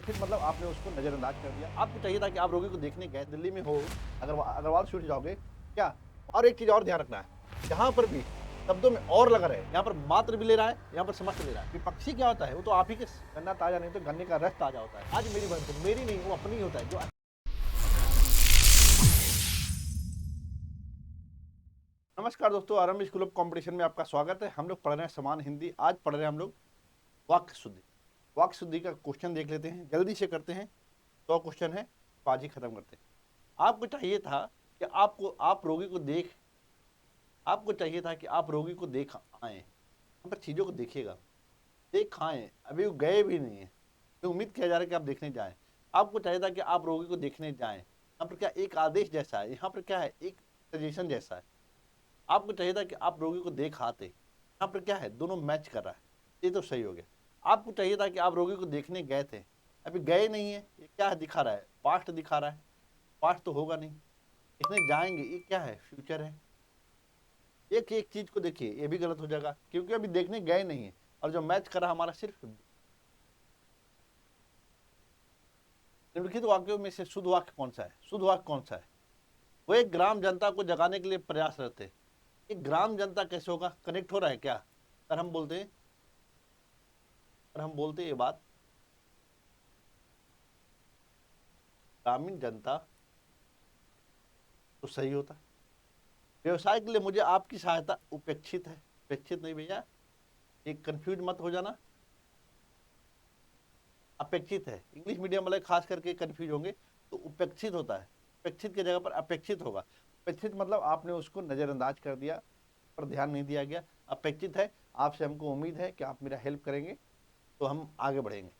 अपेक्षित मतलब आपने उसको नज़रअंदाज कर दिया। आपको चाहिए था कि आप रोगी को देखने गए, दिल्ली में हो, अग्रवाल स्वीट्स जाओगे क्या? और एक चीज़ और ध्यान रखना है, यहाँ पर भी शब्दों में और लगा रहे, यहाँ पर मात्र भी ले रहा है, यहाँ पर समस्त ले रहा है। विपक्षी क्या होता है? वो तो आप ही के गन्ना ताज़ा नहीं तो गन्ने का रस ताज़ा होता है। आज मेरी बहन को, मेरी नहीं, वो अपनी ही होता है जो। नमस्कार दोस्तों, आरंभ स्कूल ऑफ कॉम्पिटिशन में आपका स्वागत है। हम लोग पढ़ रहे हैं समान हिंदी। आज पढ़ रहे हैं हम लोग वाक्य शुद्धि। वाक्य शुद्धि का क्वेश्चन देख लेते हैं, जल्दी से करते हैं। 100 क्वेश्चन है, तो आज ही खत्म करते हैं। आपको चाहिए था कि आप रोगी को देख आपको चाहिए था कि आप रोगी को देख आए, यहाँ पर चीज़ों को देखिएगा, देख आए, अभी वो गए भी नहीं है, तो उम्मीद किया जा रहा है कि आप देखने जाएं। आपको चाहिए था कि आप रोगी को देखने जाएं, यहाँ पर क्या एक आदेश जैसा है, यहाँ पर क्या है एक सजेशन जैसा है। आपको चाहिए था कि आप रोगी को देख आते, यहाँ पर क्या है दोनों मैच कर रहा है, ये तो सही हो गया। आपको चाहिए था कि आप रोगी को देखने गए थे, अभी गए नहीं है, ये क्या है दिखा रहा है, पास्ट दिखा रहा है, पास्ट तो होगा नहीं। देखने जाएंगे, ये क्या है फ्यूचर है। एक एक चीज को देखिए, ये भी गलत हो जाएगा क्योंकि अभी देखने गए नहीं है, और जो मैच करा हमारा सिर्फ निम्नलिखित वाक्यों में से शुद्ध वाक्य कौन सा है? शुद्ध वाक्य कौन सा है? वो एक ग्राम जनता को जगाने के लिए प्रयासरत है। एक ग्राम जनता कैसे होगा? कनेक्ट हो रहा है क्या? अगर हम बोलते ये बात, ग्रामीण जनता, तो सही होता। व्यवसाय के लिए मुझे आपकी सहायता उपेक्षित है। उपेक्षित नहीं भैया, एक कंफ्यूज मत हो जाना, अपेक्षित है। इंग्लिश मीडियम वाले खास करके कंफ्यूज होंगे, तो उपेक्षित होता है, उपेक्षित की जगह पर अपेक्षित होगा। उपेक्षित मतलब आपने उसको नजरअंदाज कर दिया, पर ध्यान नहीं दिया गया। अपेक्षित है, आपसे हमको उम्मीद है कि आप मेरा हेल्प करेंगे, तो हम आगे बढ़ेंगे।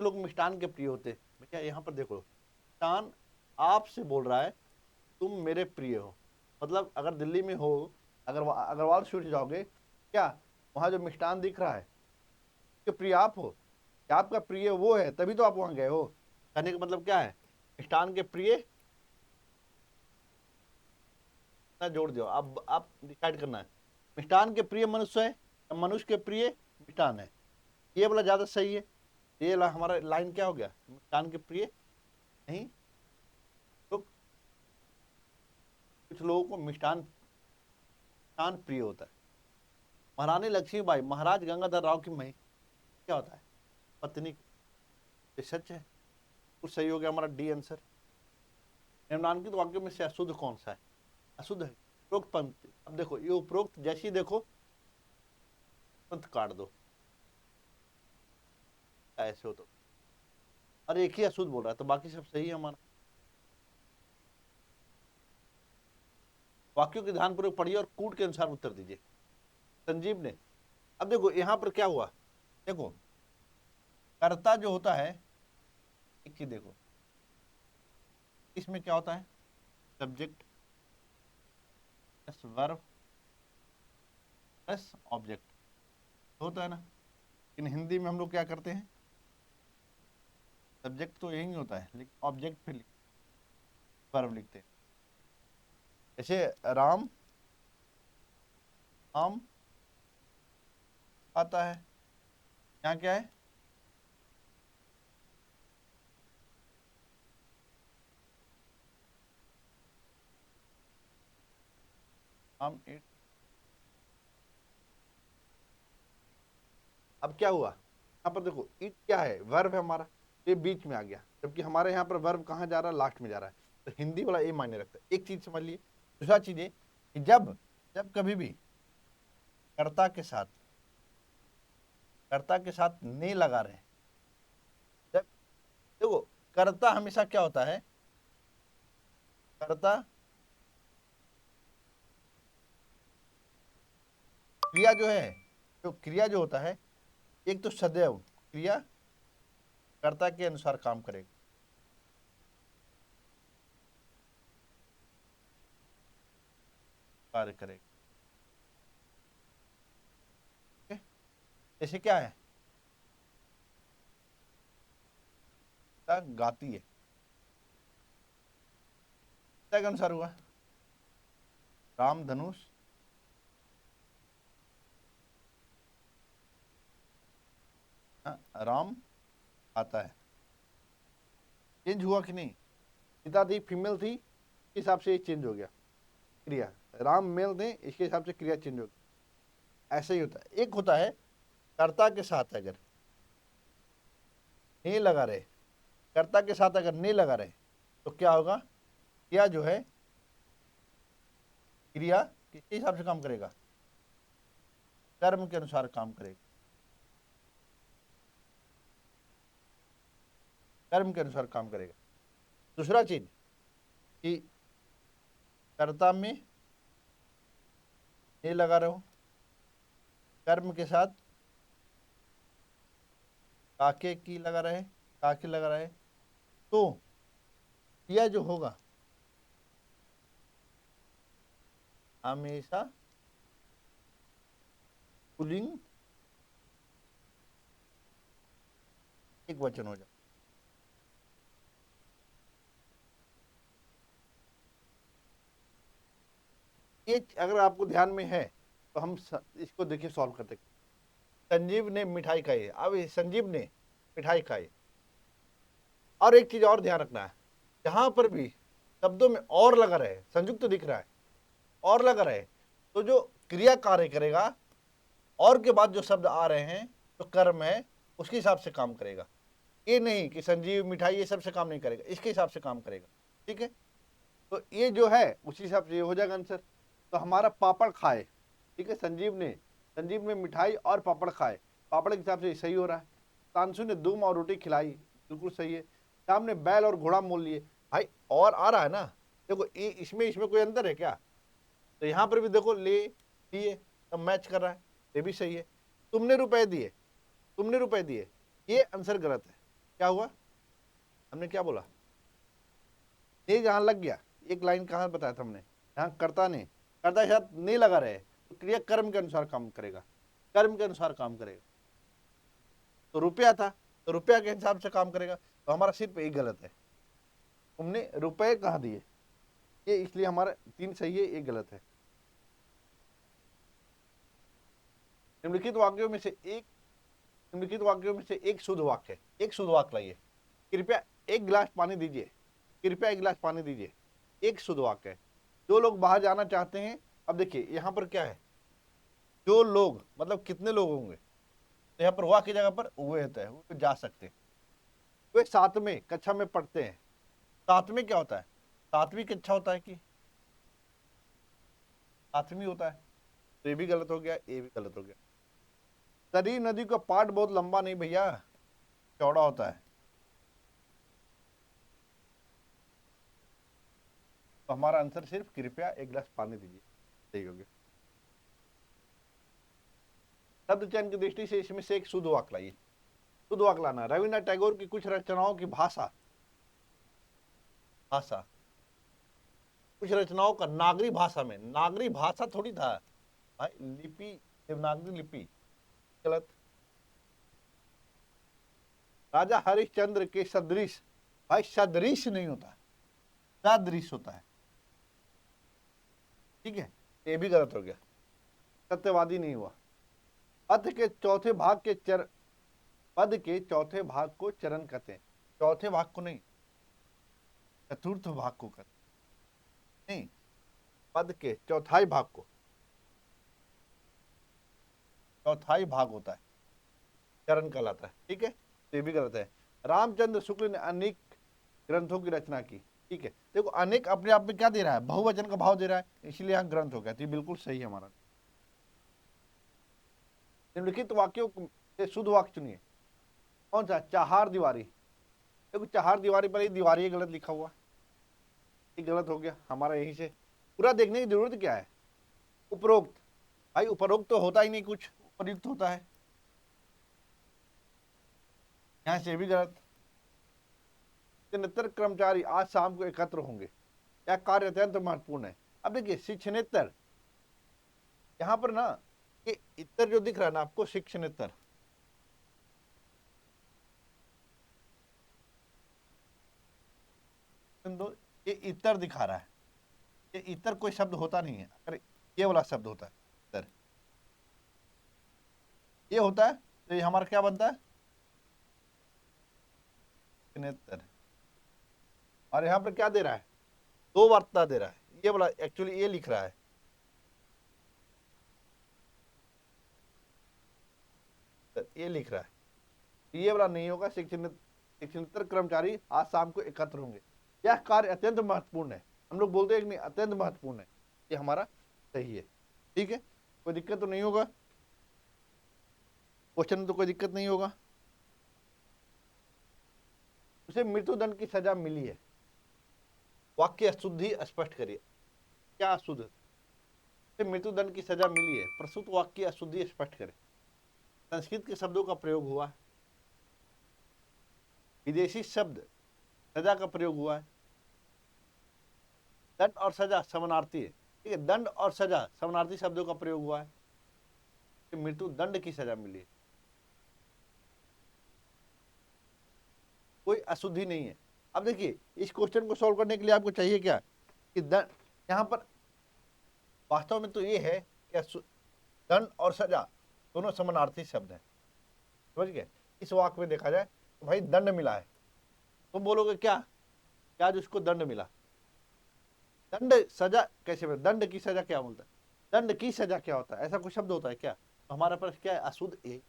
तो लोग मिष्ठान के प्रिय होते हैं भैया, यहाँ पर देखो, मिष्ठान आपसे बोल रहा है तुम मेरे प्रिय हो। मतलब अगर दिल्ली में हो, अगर अग्रवाल स्वीट्स जाओगे क्या, वहां जो मिष्ठान दिख रहा है, कि प्रिय आप हो, कि आपका प्रिय वो है, तभी तो आप वहां गए हो। कहने का मतलब क्या है? मिष्ठान के प्रिय ना जोड़ दो, अब आप डिसाइड करना है, मिष्ठान के प्रिय मनुष्य है या मनुष्य के प्रिय मिष्ठान है। ये वाला ज्यादा सही है। ये वाला हमारा लाइन क्या हो गया? मिष्ठान के प्रिय नहीं, तो कुछ लोगों को मिष्ठान मिष्ठान प्रिय होता है। महारानी लक्ष्मीबाई महाराज गंगाधर राव की मही क्या होता है? पत्नी। ये सच है, कुछ सही हो गया हमारा डी आंसर। निम्नांकित वाक्यों में से अशुद्ध कौन सा है? अशुद्ध है उपरोक्त पंक्ति। अब देखो, ये उपरोक्त जैसी देखो तुरंत काट दो, ऐसे हो तो। और एक ही अशुद्ध बोल रहा है, तो बाकी सब सही है हमारा। वाक्यों के ध्यानपूर्वक पढ़िए और कूट के अनुसार उत्तर दीजिए। संजीव ने, अब देखो यहाँ पर क्या हुआ, देखो कर्ता जो होता है, एक चीज देखो, इसमें क्या होता है? Subject plus verb plus object होता है ना। लेकिन हिंदी में हम लोग क्या करते हैं, सब्जेक्ट तो यही होता है, लेकिन ऑब्जेक्ट फिर वर्ब लिखते हैं। जैसे राम आम आता है, यहाँ क्या है? आम एट। अब क्या हुआ, यहाँ पर देखो इट क्या है? वर्ब है हमारा, ये बीच में आ गया, जबकि हमारे यहाँ पर वर्ब कहाँ जा रहा है? लास्ट में जा रहा है। तो हिंदी वाला ये मायने रखता है। एक चीज समझ लिए। दूसरा चीज ये कि जब जब कभी भी कर्ता के साथ ने लगा रहे, जब देखो कर्ता हमेशा क्या होता है? कर्ता क्रिया जो है, जो क्रिया जो होता है, एक तो सदैव क्रिया कर्ता के अनुसार काम करेगा, कार्य करेगा। ठीक है? जैसे क्या है, गाती है, के अनुसार हुआ, राम धनुष राम आता है। चेंज हुआ कि नहीं? सीता थी, फीमेल थी, इस हिसाब से ये चेंज हो गया क्रिया। राम मेल थे, इसके हिसाब से क्रिया चेंज हो गई। ऐसे ही होता है। एक होता है कर्ता के साथ अगर ने लगा रहे, कर्ता के साथ अगर ने लगा रहे तो क्या होगा? क्रिया जो है, क्रिया किसके हिसाब से काम करेगा? कर्म के अनुसार काम करेगा, कर्म के अनुसार काम करेगा। दूसरा चीज कि कर्ता में ने लगा रहे हो, कर्म के साथ काके की लगा रहे, काके लगा रहे, तो क्रिया जो होगा हमेशा पुल्लिंग एक वचन हो जाए। ये अगर आपको ध्यान में है तो हम इसको देखिए सॉल्व करते। संजीव ने मिठाई खाई, अब संजीव ने मिठाई खाई। और एक चीज और ध्यान रखना है, जहां पर भी शब्दों में और लगा रहे, संयुक्त दिख रहा है, और लगा रहे, तो जो क्रिया कार्य करेगा और के बाद जो शब्द आ रहे हैं तो कर्म है, उसके हिसाब से काम करेगा। ये नहीं कि संजीव मिठाई ये सब से काम नहीं करेगा, इसके हिसाब से काम करेगा। ठीक है, तो ये जो है उसी हिसाब से ये हो जाएगा आंसर। तो हमारा पापड़ खाए, ठीक है, संजीव ने मिठाई और पापड़ खाए, पापड़ के हिसाब से सही हो रहा है। तानसु ने दूध और रोटी खिलाई, बिल्कुल सही है। श्याम ने बैल और घोड़ा मोल लिए, भाई और आ रहा है ना। देखो इसमें इसमें कोई अंतर है क्या? तो यहाँ पर भी देखो ले दिए, तब मैच कर रहा है, ये भी सही है। तुमने रुपए दिए, तुमने रुपए दिए, ये आंसर गलत है। क्या हुआ? हमने क्या बोला? ये जहां लग गया, एक लाइन कहाँ बताया था हमने? यहाँ कर्ता के साथ नहीं लगा रहे तो क्रिया कर्म के अनुसार काम करेगा, कर्म के अनुसार काम करेगा। तो रुपया था तो रुपया के हिसाब से काम करेगा, तो हमारा सिर्फ एक गलत है, तुमने रुपए कहाँ दिए, ये इसलिए हमारा 3 सही है, एक गलत है। निम्नलिखित वाक्यों में से एक निम्नलिखित वाक्यों में से एक शुद्ध वाक्य है, एक शुद्ध वाक्य लाइए। कृपया एक गिलास पानी दीजिए, कृपया एक गिलास पानी दीजिए, एक शुद्ध वाक्य है। जो लोग बाहर जाना चाहते हैं, अब देखिए यहां पर क्या है, जो लोग मतलब कितने लोग होंगे, तो यहाँ पर वह की जगह पर वे होता है, वो जा सकते हैं। वे सातवें कक्षा में पढ़ते हैं। सातवें क्या होता है? सातवीं कक्षा होता है कि सातवीं होता है? तो ये भी गलत हो गया, ये भी गलत हो गया। सरयू नदी का पाट बहुत लंबा नहीं भैया, चौड़ा होता है। तो हमारा आंसर सिर्फ कृपया एक गिलास पानी दीजिए सही हो गया। शब्द चयन की दृष्टि से इसमें से एक शुद्ध वाक्य लाइए, शुद्ध वाक्य लाना। रविन्द्रनाथ टैगोर की कुछ रचनाओं की भाषा, भाषा कुछ रचनाओं का नागरी भाषा में, नागरी भाषा थोड़ी था भाई, लिपि, देवनागरी लिपि, गलत। राजा हरिश्चंद्र के सदृश, भाई सदृश नहीं होता, सदृश होता है। ठीक है, ये भी गलत हो गया, सत्यवादी नहीं हुआ। पद के चौथे भाग के पद के चौथे भाग को चरण कहते हैं। चौथे भाग को नहीं, चतुर्थ भाग को कहते नहीं, पद के चौथाई भाग को, चौथाई भाग होता है, चरण कहलाता है। ठीक है, तो ये भी गलत है। रामचंद्र शुक्ल ने अनेक ग्रंथों की रचना की। ठीक है, देखो अनेक अपने आप में क्या दे रहा है? बहुवचन का भाव दे रहा है, इसलिए यहाँ ग्रंथ हो गया। तो ये बिल्कुल सही है हमारा। निम्नलिखित वाक्यों से शुद्ध वाक्य चुनिए। कौन सा? चाहार दीवारी। देखो चाहार दीवारी पर ही दीवारी गलत लिखा हुआ, ये गलत हो गया हमारा। यहीं से पूरा देखने की जरूरत क्या है? उपरोक्त, भाई उपरोक्त तो होता ही नहीं कुछ, उपयुक्त होता है, यहाँ से भी गलत। शिक्षणेतर कर्मचारी आज शाम को एकत्र होंगे, यह कार्य अत्यंत महत्वपूर्ण है। अब देखिए शिक्षणेतर, यहाँ पर ना ये इतर जो दिख रहा है ना आपको, शिक्षणेतर, ये इतर दिखा रहा है, ये इतर कोई शब्द होता नहीं है। अगर ये वाला शब्द होता है इतर, ये होता है तो ये हमारा क्या बनता है? शिक्षणेतर। और यहाँ पर क्या दे रहा है, दो वार्ता दे रहा है, ये वाला एक्चुअली ये लिख रहा है, ये लिख रहा है, ये वाला नहीं होगा। शिक्षणेतर कर्मचारी आज शाम को एकत्र होंगे, यह कार्य अत्यंत महत्वपूर्ण है। हम लोग बोलते हैं कि नहीं, अत्यंत महत्वपूर्ण है, ये हमारा सही है। ठीक है, कोई दिक्कत तो नहीं होगा, क्वेश्चन में तो कोई दिक्कत नहीं होगा। उसे मृत्युदंड की सजा मिली है, वाक्य अशुद्धि स्पष्ट करिए, क्या अशुद्ध, उसे मृत्युदंड की सजा मिली है, प्रस्तुत वाक्य अशुद्धि स्पष्ट करें। संस्कृत के शब्दों का प्रयोग हुआ है, विदेशी शब्द सजा का प्रयोग हुआ है, दंड और सजा समानार्थी है। ठीक है, दंड और सजा समानार्थी शब्दों का प्रयोग हुआ है, मृत्यु दंड की सजा मिली है, कोई अशुद्धि नहीं है। अब देखिए, इस क्वेश्चन को सॉल्व करने के लिए आपको चाहिए क्या, कि दंड, यहां पर वास्तव में तो ये है कि दंड और सजा दोनों समानार्थी शब्द हैं, समझ गए। इस वाक्य में देखा जाए तो भाई दंड मिला है, तुम बोलोगे क्या, क्या जो उसको दंड मिला, दंड सजा कैसे मिला, दंड की सजा क्या बोलता है, दंड की सजा क्या होता है, ऐसा कोई शब्द होता है क्या। तो हमारा प्रश्न क्या है, अशुद्ध एक।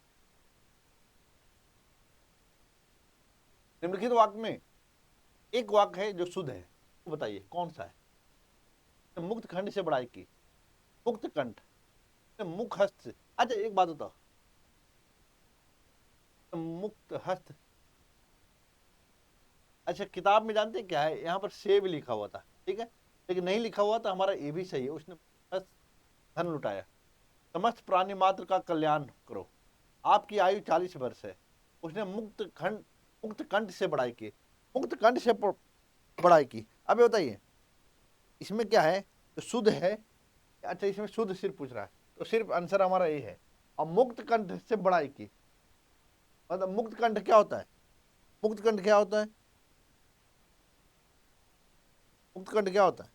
निम्नलिखित वाक्य में एक वाक्य है जो शुद्ध है, तो बताइए कौन सा है। मुक्त खंड से बढ़ाई की, मुक्त कंठ, मुख हस्त से। अच्छा एक बात बताओ, मुक्त हस्त, अच्छा किताब में जानते क्या है, यहाँ पर से भी लिखा हुआ था, ठीक है, लेकिन नहीं लिखा हुआ था, हमारा ये भी सही है, उसने बस धन लुटाया। समस्त प्राणी मात्र का कल्याण करो, आपकी आयु 40 वर्ष है, उसने मुक्त कंठ से बढ़ाई की, मुक्त कंठ से बढ़ाई की। अब बताइए इसमें क्या है, तो शुद्ध है। अच्छा इसमें शुद्ध सिर्फ पूछ रहा है, तो सिर्फ आंसर हमारा ये है। और मुक्त कंठ से बढ़ाई की, मतलब मुक्त कंठ क्या होता है, मुक्त कंठ क्या होता है, मुक्त कंठ क्या होता है,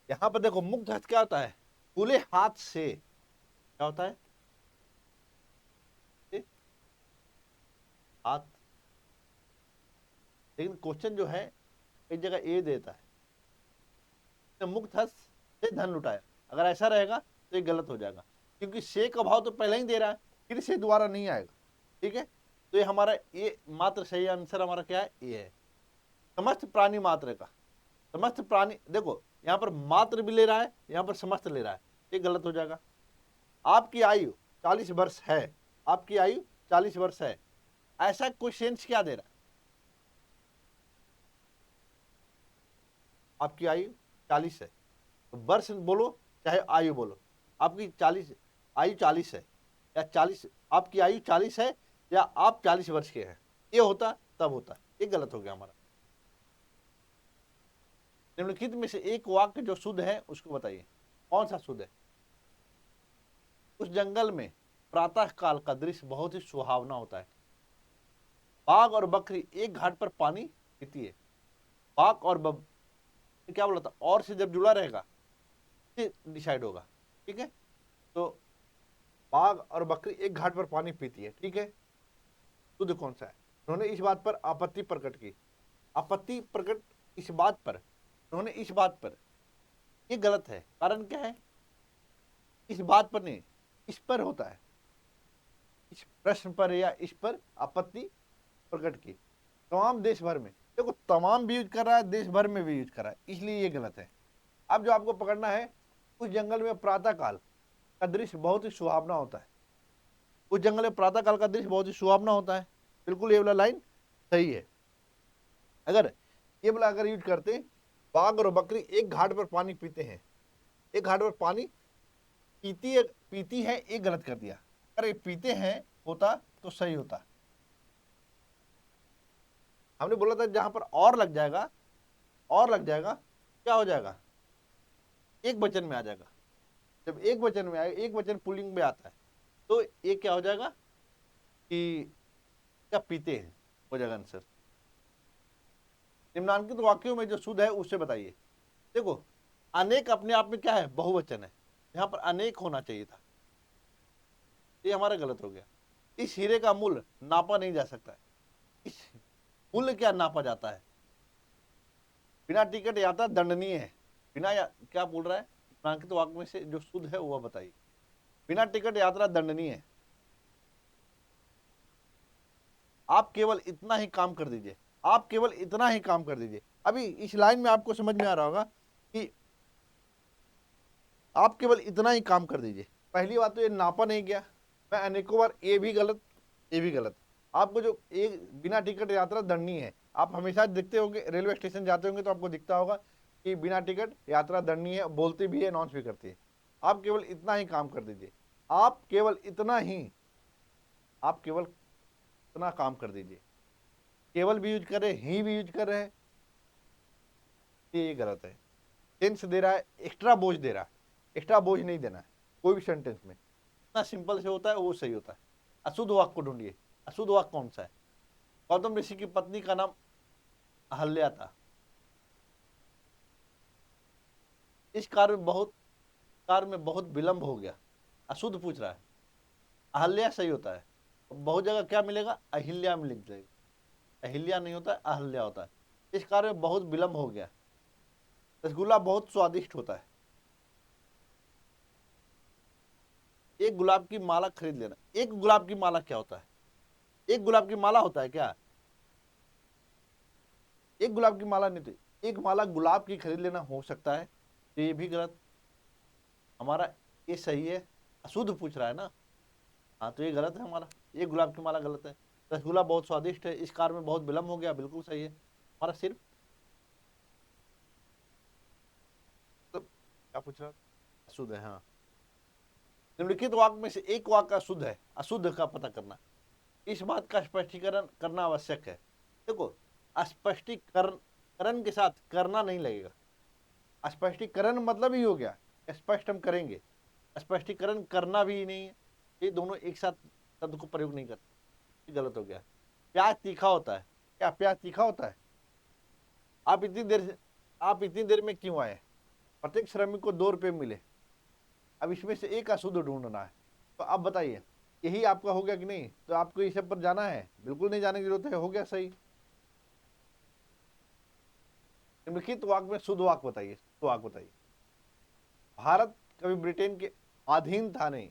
यहां पर देखो मुक्त हस्त क्या होता है, खुले हाथ से, क्या होता है, हाथ। लेकिन क्वेश्चन जो है एक जगह ए देता है, तो मुक्त हस्त से धन लुटाया, अगर ऐसा रहेगा तो ये गलत हो जाएगा, क्योंकि से का भाव तो पहले ही दे रहा है, फिर से दोबारा नहीं आएगा। ठीक है, तो ये हमारा ये मात्र सही आंसर हमारा क्या है, ये है। समस्त प्राणी मात्र का, समस्त प्राणी, देखो यहाँ पर मात्र भी ले रहा है, यहाँ पर समस्त ले रहा है, ये गलत हो जाएगा। आपकी आयु 40 वर्ष है, आपकी आयु 40 वर्ष है, ऐसा कोई सेंस क्या दे रहा है, आपकी आयु 40 है, तो वर्ष बोलो चाहे आयु बोलो, आपकी 40 आयु 40 है, या 40 आपकी आयु 40 है, या आप 40 वर्ष के हैं, ये होता तब होता, ये गलत हो गया हमारा। निम्नलिखित में से एक वाक्य जो शुद्ध है उसको बताइए, कौन सा शुद्ध है। उस जंगल में प्रातः काल का दृश्य बहुत ही सुहावना होता है, बाघ और बकरी एक घाट पर पानी पीती है, बाघ और क्या बोला था, और से जब जुड़ा रहेगा डिसाइड होगा। ठीक है, तो बाघ और बकरी एक घाट पर पानी पीती है, ठीक है, शुद्ध कौन सा है। उन्होंने इस बात पर आपत्ति प्रकट की, आपत्ति प्रकट इस बात पर, उन्होंने इस बात पर, ये गलत है, कारण क्या है, इस बात पर नहीं, इस पर होता है, इस प्रश्न पर या इस पर आपत्ति प्रकट की। तमाम देश भर में, देखो तमाम भी यूज कर रहा है, देश भर में भी यूज कर रहा है, इसलिए ये गलत है। अब जो आपको पकड़ना है, उस जंगल में प्रातः काल का दृश्य बहुत ही सुहावना होता है, उस जंगल में प्रातः काल का दृश्य बहुत ही सुहावना होता है, बिल्कुल ये वाला लाइन सही है। अगर ये वाला अगर यूज करते, बाघ और बकरी एक घाट पर पानी पीते हैं, एक घाट पर पानी पीती है, एक गलत कर दिया, अरे पीते हैं होता तो सही होता। हमने बोला था जहां पर और लग जाएगा, और लग जाएगा, क्या हो जाएगा, एक वचन में आ जाएगा। जब एक वचन में आएगा, एक वचन पुल्लिंग में आता है, तो ये क्या हो जाएगा कि क्या पीते हैं, हो जाएगा आंसर। निम्नांकित वाक्यों में जो शुद्ध है उससे बताइए। देखो अनेक अपने आप में क्या है, बहुवचन है, यहाँ पर अनेक होना चाहिए था, ये हमारा गलत हो गया। इस हीरे का मूल्य नापा नहीं जा सकता है, इस मूल्य क्या नापा जाता है? बिना टिकट यात्रा दंडनीय है। क्या बोल रहा है? नामांकित वाक्य में से जो शुद्ध है वह बताइए। बिना टिकट यात्रा दंडनीय है। आप केवल इतना ही काम कर दीजिए, आप केवल इतना ही काम कर दीजिए। अभी इस लाइन में आपको समझ में आ रहा होगा कि आप केवल इतना ही काम कर दीजिए। पहली बात तो ये नापा नहीं गया, मैं अनेकों बार ये भी गलत, ये भी गलत। आपको जो एक बिना टिकट यात्रा दंडनीय है, आप हमेशा देखते होंगे रेलवे स्टेशन जाते होंगे तो आपको दिखता होगा कि बिना टिकट यात्रा दंडनीय है, बोलती भी है, अनाउंस भी करती है। आप केवल इतना ही काम कर दीजिए, आप केवल इतना ही, आप केवल इतना काम कर दीजिए। केवल भी यूज कर रहे, ही भी यूज कर रहे हैं, ये गलत है। टेंस दे रहा है, एक्स्ट्रा बोझ दे रहा है, एक्स्ट्रा बोझ नहीं देना है कोई भी सेंटेंस में। इतना सिंपल से होता है वो सही होता है। अशुद्ध वाक्य को ढूंढिए, अशुद्ध वाक्य कौन सा है? गौतम ऋषि की पत्नी का नाम अहल्या था। इस कार्य में बहुत विलंब हो गया। अशुद्ध पूछ रहा है, अहल्या सही होता है। बहुत जगह क्या मिलेगा? अहिल्या में लिख देगा, अहिल्या नहीं होता है, अहल्या होता है। इस कार्य में बहुत विलंब हो गया। रसगुल्ला बहुत स्वादिष्ट होता है। एक गुलाब की माला खरीद लेना। एक गुलाब की माला क्या होता है? एक गुलाब की माला होता है क्या? एक गुलाब की माला नहीं, तो एक माला गुलाब की खरीद लेना हो सकता है, तो ये भी गलत। हमारा ये सही है, अशुद्ध पूछ रहा है ना, हाँ तो ये गलत है हमारा। एक गुलाब की माला गलत है। रसगुल्ला बहुत स्वादिष्ट है, इस कार्य में बहुत विलंब हो गया, बिल्कुल सही है हमारा। सिर्फ तो क्या पूछ रहा? अशुद्ध है, हाँ। निम्नलिखित वाक्य में से एक वाक्य अशुद्ध है, अशुद्ध का पता करना। इस बात का स्पष्टीकरण करना आवश्यक है। देखो, स्पष्टीकरण के साथ करना नहीं लगेगा। स्पष्टीकरण मतलब ही हो गया स्पष्ट हम करेंगे, स्पष्टीकरण करना भी नहीं है, ये दोनों एक साथ शब्द को प्रयोग नहीं करते, गलत हो गया। प्याज तीखा होता है क्या? प्याज तीखा होता है? आप इतनी देर में क्यों आए? प्रत्येक श्रमिक को 2 रुपये मिले। अब इसमें से एक अशुद्ध ढूंढना है, तो आप बताइए यही आपका हो गया कि नहीं? तो आपको इस सब पर जाना है? बिल्कुल नहीं जाने की जरूरत है, हो गया सही। निम्नलिखित वाक्य में शुद्ध वाक्य बताइए, शुद्ध वाक्य बताइए। भारत कभी ब्रिटेन के अधीन था नहीं,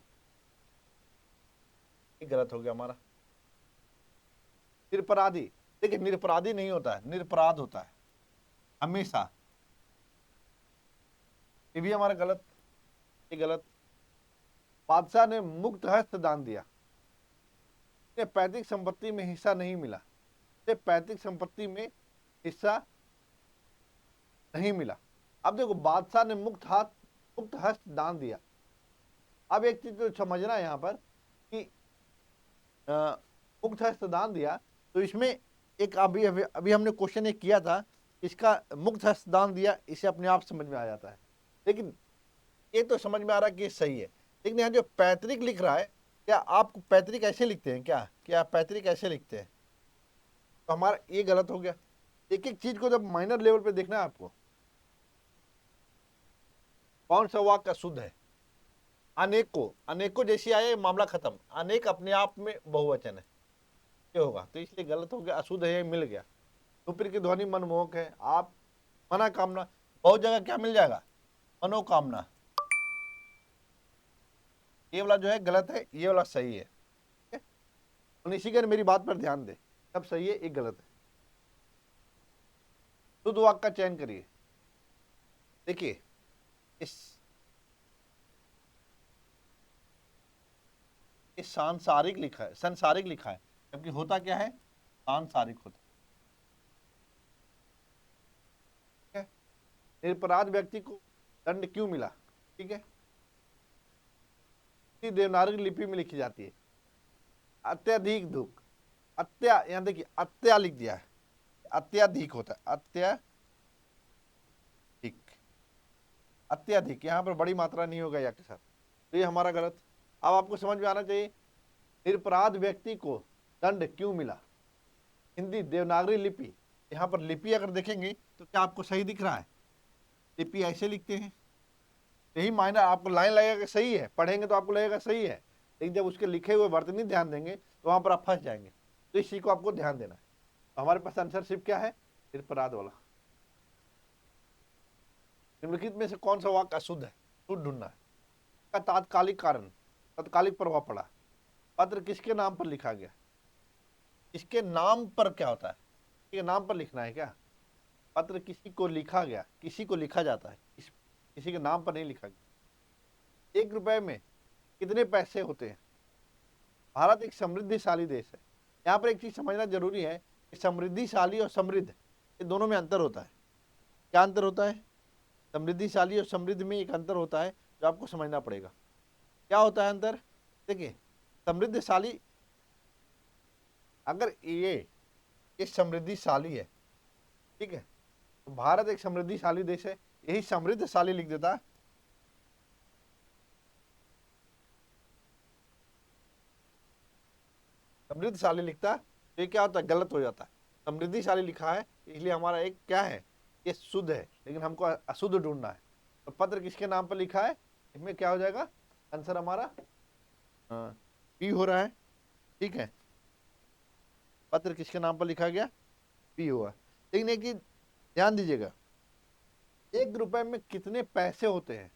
ये गलत हो गया हमारा। निरपराधी, देखिए निरपराधी नहीं होता है, निरपराध होता है हमेशा, ये भी हमारा गलत, ये गलत। बादशाह ने मुक्त हस्त दान दिया, पैतृक संपत्ति में हिस्सा नहीं मिला, पैतृक संपत्ति में हिस्सा नहीं मिला। अब देखो, बादशाह ने मुक्त हस्त दान दिया। अब एक चीज तो समझना है यहाँ पर कि मुक्त हस्त दान दिया, तो इसमें एक अभी अभी अभी हमने क्वेश्चन एक किया था, इसका मुक्त हस्त दान दिया, इसे अपने आप समझ में आ जाता है। लेकिन ये तो समझ में आ रहा है कि सही है, लेकिन यहाँ जो पैतृक लिख रहा है, क्या आप पैतृक ऐसे लिखते हैं क्या? क्या पैतृक ऐसे लिखते हैं? तो हमारा ये गलत हो गया। एक एक चीज को जब माइनर लेवल पे देखना है आपको। कौन सा वाक्य अशुद्ध है? अनेकों, अनेकों जैसी आए मामला खत्म। अनेक अपने आप में बहुवचन है, ये होगा, तो इसलिए गलत हो गया, अशुद्ध है, मिल गया। सुप्र की ध्वनि मनमोहक है। आप मना कामना, बहुत जगह क्या मिल जाएगा? मनोकामना। ये वाला जो है गलत है, ये वाला सही है। निशिगर मेरी बात पर ध्यान दे, सब सही है, एक गलत है। शुद्ध वाक्य का चयन करिए। देखिए, इस सांसारिक लिखा है, संसारिक लिखा है, जबकि होता क्या है? सांसारिक होता है। निरपराध व्यक्ति को दंड क्यों मिला? ठीक है, देवनागरी लिपि में लिखी जाती है। अत्यधिक दुख, यहां देखिए अत्या लिख दिया है, अत्याधिक होता है, अत्याधिक यहां पर बड़ी मात्रा नहीं होगा या के साथ, तो ये हमारा गलत। अब आपको समझ में आना चाहिए, निरपराध व्यक्ति को दंड क्यों मिला। हिंदी देवनागरी लिपि, यहाँ पर लिपि अगर देखेंगे तो क्या आपको सही दिख रहा है? लिपि ऐसे लिखते हैं, यही मायना। आपको लाइन लगेगा सही है, पढ़ेंगे तो आपको लगेगा सही है, लेकिन जब उसके लिखे हुए वर्तनी ध्यान देंगे तो वहां पर आप फंस जाएंगे। तो इसी को आपको ध्यान देना है। हमारे पास आंसर सिर्फ क्या है, निरपराध वाला। निम्नलिखित में से कौन सा वाक्य अशुद्ध है, शुद्ध ढूंढना है। का तात्कालिक कारण, तात्कालिक प्रभाव पड़ा। पत्र किसके नाम पर लिखा गया, इसके नाम पर क्या होता है, किसी के नाम पर लिखना है क्या। पत्र किसी को लिखा गया, किसी को लिखा जाता है, किसी के नाम पर नहीं लिखा गया। 1 रुपए में कितने पैसे होते हैं। भारत एक समृद्धिशाली देश है। यहाँ पर एक चीज समझना जरूरी है कि समृद्धिशाली और समृद्ध ये दोनों में अंतर होता है। क्या अंतर होता है, समृद्धिशाली और समृद्ध में एक अंतर होता है जो आपको समझना पड़ेगा। क्या होता है अंतर, देखिए समृद्धशाली, अगर ये समृद्धिशाली है, ठीक है, तो भारत एक समृद्धिशाली देश है, यही समृद्धशाली लिख देता, समृद्धशाली लिखता तो ये क्या होता है, गलत हो जाता है। समृद्धिशाली लिखा है इसलिए हमारा एक क्या है, ये शुद्ध है, लेकिन हमको अशुद्ध ढूंढना है। तो पत्र किसके नाम पर लिखा है, इसमें क्या हो जाएगा आंसर हमारा, पी हो रहा है, ठीक है। पत्र किसके नाम पर लिखा गया, पी हुआ। लेकिन एक चीज ध्यान दीजिएगा, 1 रुपए में कितने पैसे होते हैं।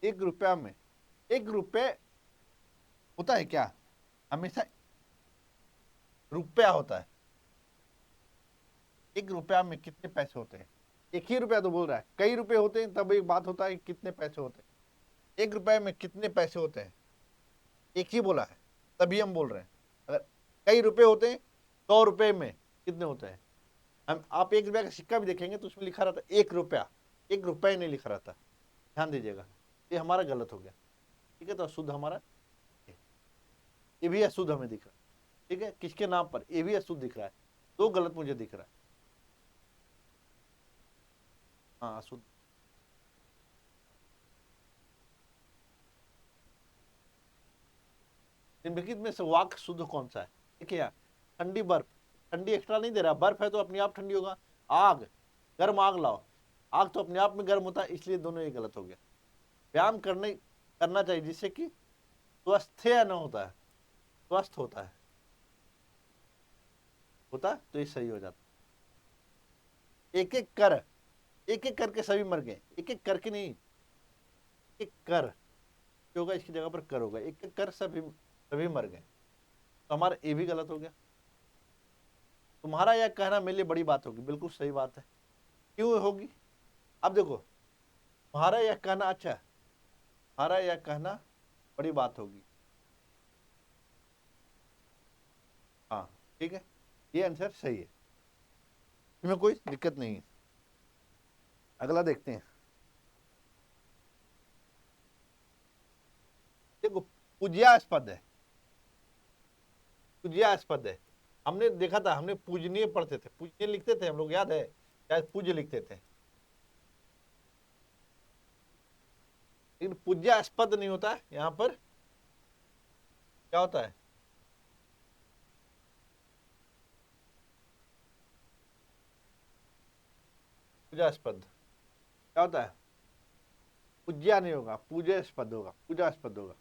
1 रुपया में, 1 रुपये होता है क्या, हमेशा रुपया होता है। 1 रुपया में कितने पैसे होते हैं, एक ही रुपया तो बोल रहा है, कई रुपए होते हैं तब एक बात होता है कितने पैसे होते हैं। 1 रुपए में कितने पैसे होते हैं, एक ही बोला है तभी हम बोल रहे हैं। अगर कई रुपए होते हैं, 100 रुपए में कितने होते हैं। हम आप 1 रुपया का सिक्का भी देखेंगे तो उसमें लिखा रहता है 1 रुपया, 1 रुपये नहीं लिखा रहता। ध्यान दीजिएगा, ये हमारा गलत हो गया, ठीक है। तो अशुद्ध हमारा ये भी अशुद्ध हमें दिख रहा है, ठीक है। किसके नाम पर, ये भी अशुद्ध दिख रहा है, तो गलत मुझे दिख रहा है। हाँ अशुद्ध। निम्नलिखित में से वाक्य शुद्ध कौन सा है, देखिए यार, ठंडी बर्फ, ठंडी एक्स्ट्रा नहीं दे रहा, बर्फ है तो अपने आप ठंडी होगा। आग, गर्म आग लाओ, आग तो अपने आप में गर्म होता है, इसलिए दोनों ये गलत हो गया। व्यायाम करना चाहिए जिससे कि स्वस्थ न होता है, स्वस्थ होता है तो ये सही हो जाता। एक एक कर, एक एक करके सभी मर गए, एक एक करके नहीं, एक कर होगा इसकी जगह पर कर होगा, एक एक कर सभी सभी मर गए, तो हमारा ये भी गलत हो गया। तुम्हारा यह कहना मेरे लिए बड़ी बात होगी, बिल्कुल सही बात है, क्यों होगी। अब देखो, तुम्हारा यह कहना, अच्छा तुम्हारा यह कहना बड़ी बात होगी, हाँ ठीक है, ये आंसर सही है, इसमें कोई दिक्कत नहीं है। अगला देखते हैं, देखो पूज्यास्पद है, पूज्यास्पद है। हमने देखा था, हमने पूजनीय पढ़ते थे, पूजनीय लिखते थे हम लोग, याद है, शायद पूज्य लिखते थे, लेकिन पूज्यास्पद नहीं होता है। यहाँ पर क्या होता है, पूजास्पद क्या होता है, पूज्या नहीं होगा, पूज्यास्पद होगा, पूजास्पद होगा।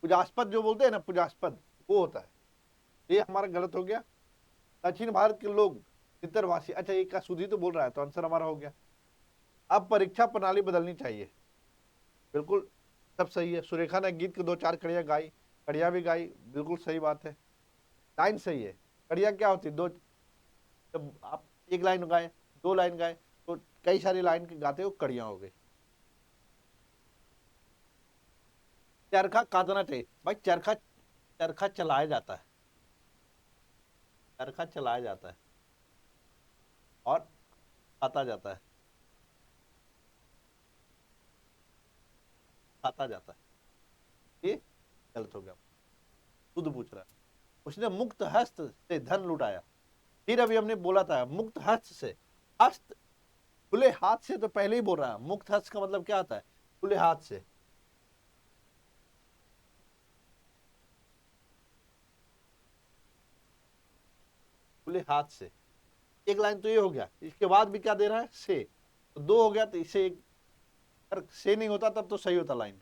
पूजास्पद जो बोलते हैं ना, पूजास्पद वो होता है, ये हमारा गलत हो गया। दक्षिण भारत के लोग तितरवासी, अच्छा ये का सुधी तो बोल रहा है, तो आंसर हमारा हो गया। अब परीक्षा प्रणाली बदलनी चाहिए, बिल्कुल सब सही है। सुरेखा ने गीत की 2-4 कड़ियाँ गाई, कड़ियाँ भी गाई, बिल्कुल सही बात है, लाइन सही है। कड़ियाँ क्या होती, दो, जब आप एक लाइन गाए, 2 लाइन गाए, तो कई सारी लाइन के गाते हो, कड़ियाँ हो गई। चरखा काटना चाहिए भाई, चरखा चरखा चलाया जाता है, चरखा चलाया जाता है और काटा जाता है, काटा जाता है, ये गलत हो गया। खुद पूछ रहा है, उसने मुक्त हस्त से धन लुटाया। फिर अभी हमने बोला था मुक्त हस्त से, हस्त खुले हाथ से, तो पहले ही बोल रहा है मुक्त हस्त का मतलब क्या आता है, खुले हाथ से। खुले हाथ से, एक लाइन तो ये हो गया, इसके बाद भी क्या दे रहा है, से, तो 2 हो गया, तो इसे एक, अगर से नहीं होता तब तो सही होता लाइन,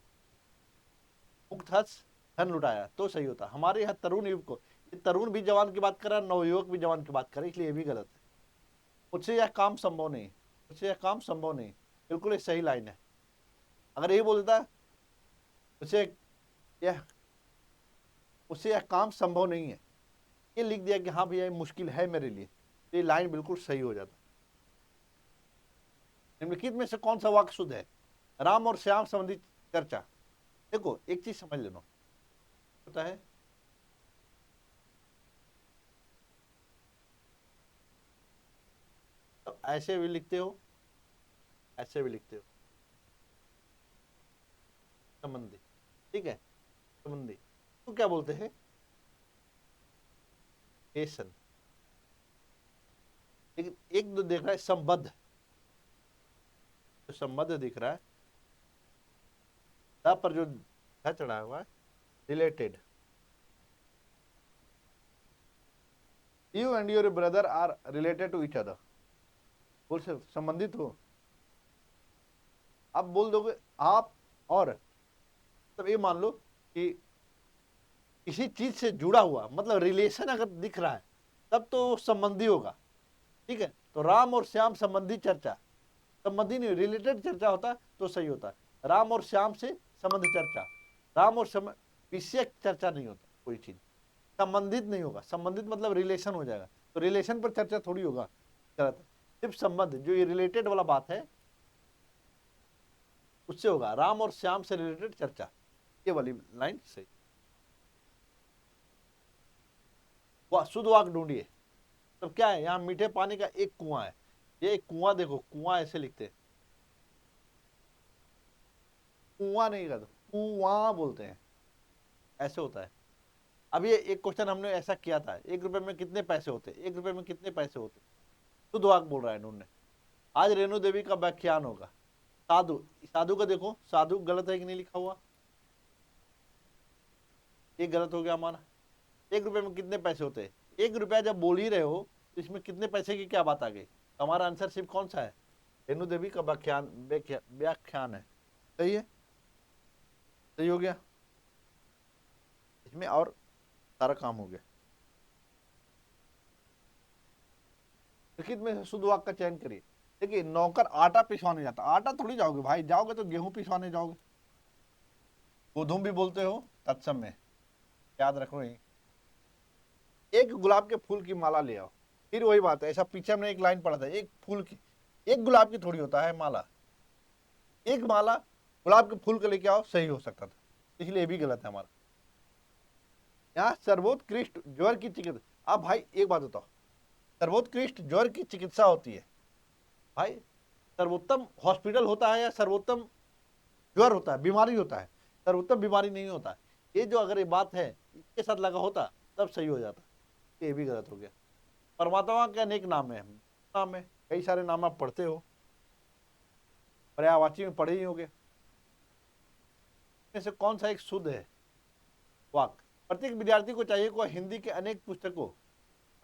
मुक्त हस्त धन लुटाया तो सही होता। हमारे यहाँ तरुण युग को तरुण भी जवान की बात कर रहा है, नवयुवक भी जवान की बात कर रहा है, इसलिए ये भी गलत है। मुझसे यह काम संभव नहीं, मुझसे यह काम संभव नहीं, बिल्कुल एक सही लाइन है। अगर ये बोलता मुझसे यह मुझसे यह काम संभव नहीं है, ये लिख दिया कि हाँ भैया ये मुश्किल है मेरे लिए, तो ये लाइन बिल्कुल सही हो जाता। निम्नलिखित में से कौन सा वाक्य शुद्ध है? राम और श्याम संबंधी चर्चा। देखो एक चीज समझ लेना होता है, तो ऐसे भी लिखते हो, ऐसे भी लिखते हो, संबंधी, ठीक है, संबंधी तो क्या बोलते हैं? रिलेशन। लेकिन एक जो देख रहा है संबद्ध, जो संबद्ध दिख रहा है, दा पर जो धा चढ़ा हुआ है, related. You and your brother are related to each other, बोल से संबंधित हो। आप बोल दोगे आप और, तब ये मान लो कि किसी चीज से जुड़ा हुआ, मतलब रिलेशन अगर दिख रहा है तब तो संबंधी होगा, ठीक है। तो राम और श्याम संबंधी चर्चा, संबंधी नहीं, रिलेटेड चर्चा होता तो सही होता है। राम और श्याम से संबंध चर्चा, राम और विषय चर्चा नहीं होता, कोई चीज संबंधित नहीं होगा, संबंधित मतलब रिलेशन हो जाएगा, तो रिलेशन पर चर्चा थोड़ी होगा, गलत है। सिर्फ संबंध, जो ये रिलेटेड वाला बात है उससे होगा, राम और श्याम से रिलेटेड चर्चा, ये वाली लाइन सही। वाह, शुद्ध वाक ढूंढिए। तब क्या है, यहाँ मीठे पानी का एक कुआं है, ये एक कुआं, देखो कुआं ऐसे लिखते हैं, कुआं नहीं कहते, कुआं बोलते हैं, ऐसे होता है। अब ये एक क्वेश्चन हमने ऐसा किया था, 1 रुपए में कितने पैसे होते, 1 रुपए में कितने पैसे होते, शुद्ध वाक बोल रहा है इन्होंने। आज रेणु देवी का व्याख्यान होगा। साधु, साधु का देखो, साधु गलत है कि नहीं लिखा हुआ, ये गलत हो गया हमारा। 1 रुपए में कितने पैसे होते हैं, 1 रुपया जब बोल ही रहे हो तो इसमें कितने पैसे की क्या बात आ गई, तो हमारा आंसर सिर्फ कौन सा है, रेणु देवी का व्याख्यान, व्याख्यान है, सही है, सही हो गया, इसमें और सारा काम हो गया। लिखित में शुद्ध वाक्य का चयन करिए। देखिए नौकर आटा पिसवाने जाता, आटा थोड़ी जाओगे भाई, जाओगे तो गेहूं पिसवाने जाओगे, गोधूम भी बोलते हो तत्सम में, याद रखो ये। एक गुलाब के फूल की माला ले आओ, फिर वही बात है, ऐसा पीछे हमने एक लाइन पढ़ा था, एक फूल की, एक गुलाब की थोड़ी होता है माला, एक माला गुलाब के फूल का लेके आओ, सही हो सकता था, इसलिए ये भी गलत है हमारा। यहाँ सर्वोत्कृष्ट ज्वर की चिकित्सा, अब भाई एक बात बताओ, सर्वोत्कृष्ट ज्वर की चिकित्सा होती है, भाई सर्वोत्तम हॉस्पिटल होता है या सर्वोत्तम ज्वर होता है, बीमारी होता है, सर्वोत्तम बीमारी नहीं होता है। ये जो अगर ये बात है इसके साथ लगा होता तब सही हो जाता, ये भी गलत हो गया। परमात्मा के अनेक नाम है, नाम है, कई सारे नाम आप पढ़ते हो, पर्यायवाची में पढ़े ही होंगे। इनमें से कौन सा एक शुद्ध है वाक्य? प्रत्येक विद्यार्थी को चाहिए कि वह हिंदी के अनेक पुस्तकों,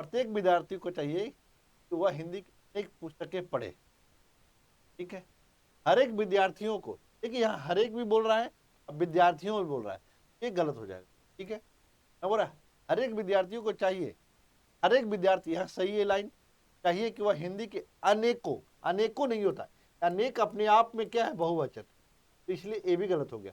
प्रत्येक विद्यार्थी को चाहिए कि वह हिंदी की अनेक पुस्तकें पढ़े, ठीक है। हर एक विद्यार्थियों को, देखिए यहाँ हर एक भी बोल रहा है, अब विद्यार्थियों भी बोल रहा है, ये गलत हो जाएगा, ठीक है। मैं बोल रहा हर एक विद्यार्थियों को चाहिए, हर एक विद्यार्थी, यहाँ सही है लाइन, चाहिए कि वह हिंदी के अनेकों, अनेकों नहीं होता, अनेक अपने आप में क्या है, बहुवचन, तो इसलिए ये भी गलत हो गया।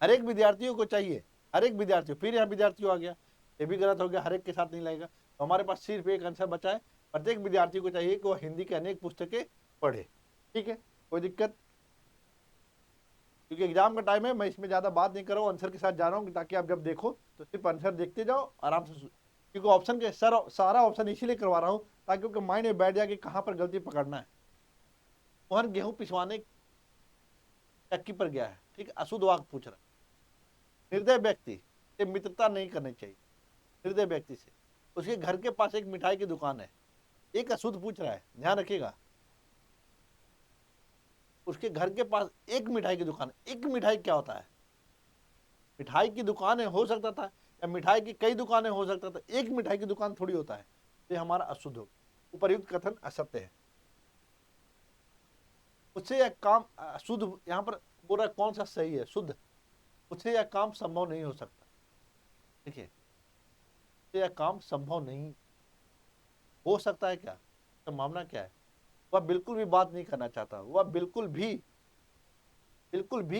हर एक विद्यार्थियों को चाहिए, हर एक विद्यार्थी, फिर यहाँ विद्यार्थियों आ गया, ये भी गलत हो गया, हर एक के साथ नहीं लगेगा, तो हमारे पास सिर्फ एक आंसर बचा है, प्रत्येक विद्यार्थी को चाहिए कि वह हिंदी के अनेक पुस्तकें पढ़े, ठीक है, कोई दिक्कत? क्योंकि एग्जाम का टाइम है, मैं इसमें ज्यादा बात नहीं कर रहा हूँ, आंसर के साथ जा रहा हूँ, ताकि आप जब देखो तो सिर्फ आंसर देखते जाओ आराम से, क्योंकि ऑप्शन के सारा ऑप्शन इसीलिए करवा रहा हूँ ताकि उनके माइंड में बैठ जाए कि कहाँ पर गलती पकड़ना है। मोहन गेहूं पिसवाने चक्की पर गया है, ठीक है, अशुद्ध वाक्य पूछ रहा है। निर्दय व्यक्ति से मित्रता नहीं करनी चाहिए, निर्दय व्यक्ति से, उसके घर के पास एक मिठाई की दुकान है, एक अशुद्ध पूछ रहा है, ध्यान रखिएगा, उसके घर के पास एक मिठाई की दुकान, एक मिठाई क्या होता है, मिठाई की दुकान हो सकता था, या मिठाई की कई दुकानें हो सकता था, एक मिठाई की दुकान थोड़ी होता है, तो हमारा अशुद्ध हो, उपर्युक्त कथन असत्य है। उससे यह काम शुद्ध, यहाँ पर बोल रहा है कौन सा सही है, शुद्ध, उससे यह काम संभव नहीं हो सकता। देखिए तो यह काम संभव नहीं हो सकता है। क्या संभावना क्या है? वह बिल्कुल भी बात नहीं करना चाहता, वह बिल्कुल भी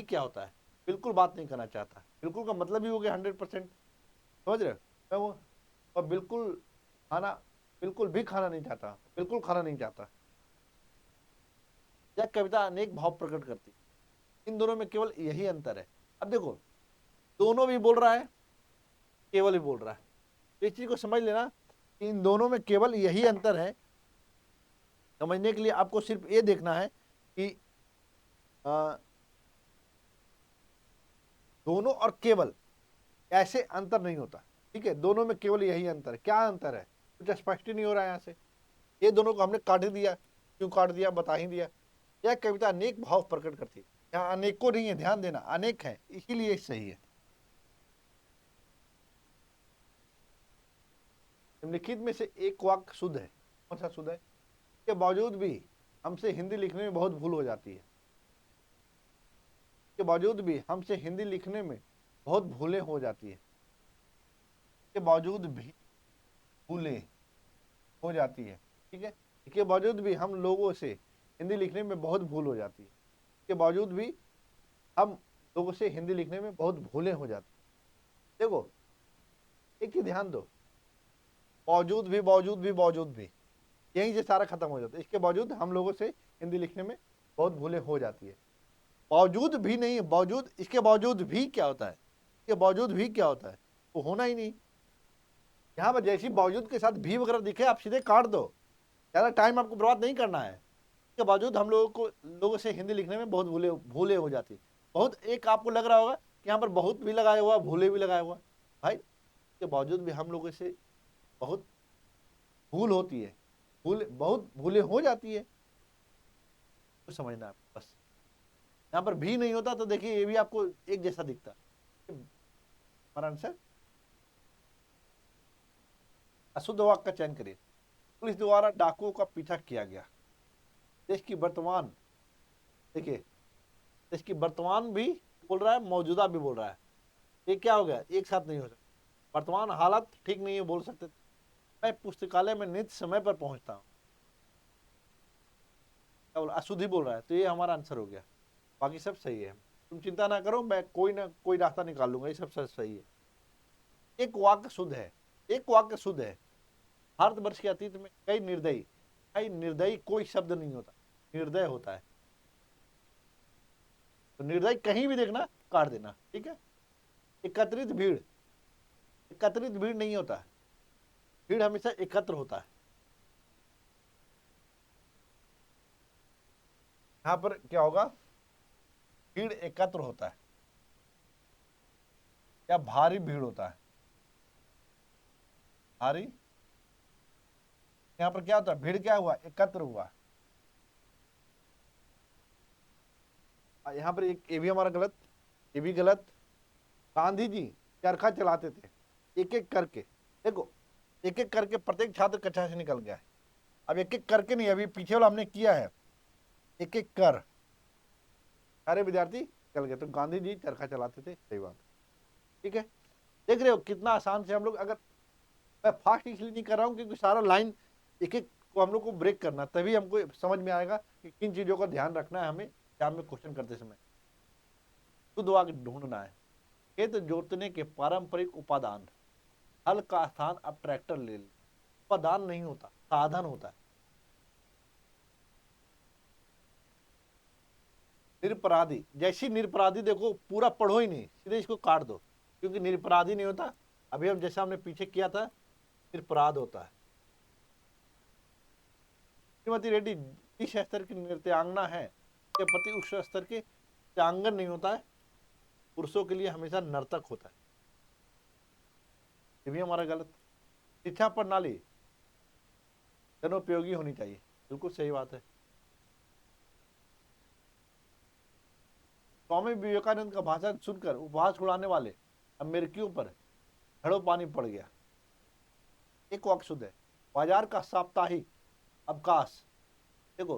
क्या होता है, बिल्कुल बात नहीं करना चाहता। बिल्कुल का मतलब ही हो गया 100%। समझ रहे हो? मैं वो वह खाना बिल्कुल भी खाना नहीं चाहता, बिल्कुल खाना नहीं चाहता। यह कविता अनेक भाव प्रकट करती है। इन दोनों में केवल यही अंतर है। अब देखो, दोनों भी बोल रहा है, केवल भी बोल रहा है। तो इस चीज को समझ लेना कि इन दोनों में केवल यही अंतर है। समझने के लिए आपको सिर्फ ये देखना है कि आ, दोनों और केवल ऐसे अंतर नहीं होता। ठीक है, दोनों में केवल यही अंतर है। क्या अंतर है? कुछ स्पष्ट ही नहीं हो रहा है यहाँ से। ये दोनों को हमने काट ही दिया। क्यों काट दिया, बता ही दिया। यह कविता अनेक भाव प्रकट करती है। यहाँ अनेकों नहीं है, ध्यान देना, अनेक है, इसीलिए सही है। निम्नलिखित में से एक वाक्य शुद्ध है। कौन सा शुद्ध है? के बावजूद भी हमसे हिंदी लिखने में बहुत भूल हो जाती है। के बावजूद भी हमसे हिंदी लिखने में बहुत भूलें हो जाती है। के बावजूद भी भूलें हो जाती है। ठीक है, इसके बावजूद भी हम लोगों से हिंदी लिखने में बहुत भूल हो जाती है। इसके बावजूद भी हम लोगों से हिंदी लिखने में बहुत भूलें हो जाती है। देखो, एक चीज ध्यान दो, बावजूद भी बावजूद भी बावजूद भी, यहीं से सारा खत्म हो जाता है। इसके बावजूद हम लोगों से हिंदी लिखने में बहुत भूलें हो जाती है। बावजूद भी नहीं, बावजूद, इसके बावजूद भी क्या होता है? इसके बावजूद भी क्या होता है? वो होना ही नहीं। यहाँ पर जैसी बावजूद के साथ भी वगैरह दिखे, आप सीधे काट दो। ज़्यादा टाइम आपको बर्बाद नहीं करना है। इसके बावजूद हम लोगों से हिंदी लिखने में बहुत भूले भूले हो जाती है। बहुत, एक आपको लग रहा होगा कि यहाँ पर बहुत भी लगाया हुआ, भूले भी लगाया हुआ। भाई, इसके बावजूद भी हम लोगों से बहुत भूल होती है, भूल, बहुत भूले हो जाती है। तो समझना है बस। यहाँ पर भी नहीं होता तो देखिए ये भी आपको एक जैसा दिखता। हमारा आंसर अशुद्ध वाक्य का चयन करिए। पुलिस द्वारा डाकुओं का पीछा किया गया। देश की वर्तमान, देखिए, देश की वर्तमान भी बोल रहा है, मौजूदा भी बोल रहा है। ये क्या हो गया? एक साथ नहीं हो सकता। वर्तमान हालत ठीक नहीं है बोल सकते। मैं पुस्तकालय में नित्य समय पर पहुंचता हूँ। क्या बोला? अशुद्ध ही बोल रहा है। तो ये हमारा आंसर हो गया। बाकी सब सही है। तुम चिंता ना करो, मैं कोई ना कोई रास्ता निकाल लूंगा। ये सब सही है। एक वाक्य शुद्ध है, एक वाक्य शुद्ध है। भारतवर्ष के अतीत में कई निर्दयी कोई शब्द नहीं होता, निर्दय होता है। तो निर्दय कहीं भी देखना, काट देना। ठीक है। एकत्रित भीड़, एकत्रित भीड़ नहीं होता है। भीड़ हमेशा एकत्र होता है। यहां पर क्या होगा? भीड़ एकत्र होता है या भारी भीड़ होता है? भारी, यहां पर क्या होता है? भीड़ क्या हुआ? एकत्र हुआ। यहां पर एक, ये भी हमारा गलत, ये भी गलत। गांधी जी चरखा चलाते थे, एक एक करके। देखो, एक एक करके प्रत्येक छात्र कक्षा से निकल गया है। अब एक एक करके नहीं, अभी पीछे वाला हमने किया है, एक एक कर सारे विद्यार्थी निकल गए। तो गांधी जी चरखा चलाते थे, सही बात। ठीक है, देख रहे हो कितना आसान से हम लोग, अगर मैं फास्ट इसलिए नहीं कर रहा हूँ क्योंकि सारा लाइन एक एक को हम लोग को ब्रेक करना, तभी हमको समझ में आएगा कि किन चीजों का ध्यान रखना है हमें एग्जाम में क्वेश्चन करते समय। शुद्ध वाक्य ढूंढना है। खेत जोतने के पारंपरिक उपादान, हल का स्थान अब ट्रैक्टर ले ले। उपादान नहीं होता, साधन होता है। निरपराधी, जैसी निरपराधी, देखो पूरा पढ़ो ही नहीं, सीधे इसको काट दो, क्योंकि निरपराधी नहीं होता। अभी हम जैसा हमने पीछे किया था, निरपराध होता है। श्रीमती रेड्डी इस स्तर की नृत्यांगना है के प्रति उस स्तर के नृत्यांगन नहीं होता है। पुरुषों के लिए हमेशा नर्तक होता है। ये भी हमारा गलत। शिक्षा प्रणाली जनोपयोगी होनी चाहिए, बिल्कुल सही बात है। स्वामी विवेकानंद का भाषण सुनकर उपहास उड़ाने वाले अमेरिकियों पर घड़ों पानी पड़ गया। एक वाक्य शुद्ध है। बाजार का साप्ताहिक अवकाश, देखो,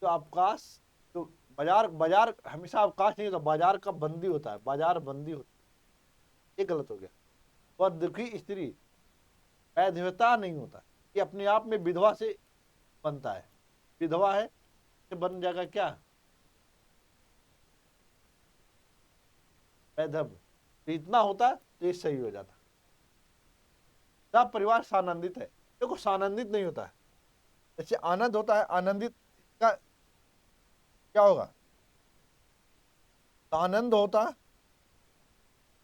तो अवकाश, तो बाजार, बाजार हमेशा अवकाश नहीं होता, बाजार का बंदी होता है, बाजार बंदी होता है। ये गलत हो गया। वह दुखी स्त्री वैधव्यता नहीं होता, ये अपने आप में विधवा से बनता है, विधवा है तो बन जाएगा क्या, वैधव्य। तो इतना होता तो ये सही हो जाता। सब परिवार सानंदित है, देखो सानंदित नहीं होता है, जैसे आनंद होता है, आनंदित का क्या होगा, आनंद होता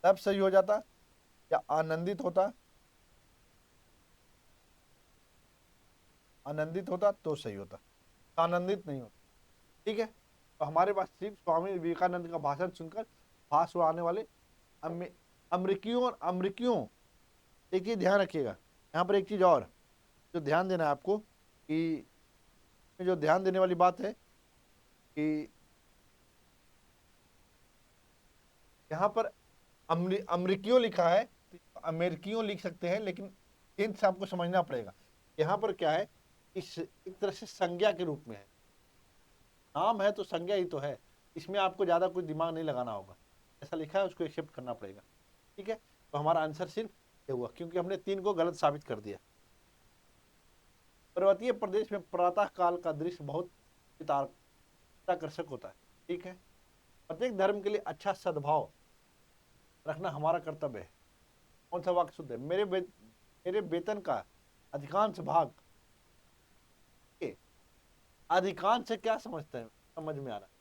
तब सही हो जाता, या आनंदित होता, आनंदित होता तो सही होता, आनंदित नहीं होता। ठीक है, तो हमारे पास सिर्फ स्वामी विवेकानंद का भाषण सुनकर पास उड़ाने वाले अमेरिकियों और अमेरिकियों, एक चीज ध्यान रखिएगा यहाँ पर, एक चीज और जो ध्यान देना है आपको, कि जो ध्यान देने वाली बात है कि यहाँ पर अमेरिकियों लिखा है, तो अमेरिकियों लिख सकते हैं, लेकिन हिंट से आपको समझना पड़ेगा। यहाँ पर क्या है, इस एक तरह से संज्ञा के रूप में है, नाम है तो संज्ञा ही तो है, इसमें आपको ज्यादा कुछ दिमाग नहीं लगाना होगा, ऐसा लिखा है उसको एक्सेप्ट करना पड़ेगा। ठीक है, तो हमारा आंसर सिर्फ ये हुआ, क्योंकि हमने 3 को गलत साबित कर दिया। पर्वतीय प्रदेश में प्रातः काल का दृश्य बहुत आकर्षक होता है। ठीक है, प्रत्येक धर्म के लिए अच्छा सद्भाव रखना हमारा कर्तव्य है। कौन सा वाक्य शुद्ध है, मेरे वेतन का अधिकांश भाग, अधिकांश से क्या समझते हैं, समझ में आ रहा है,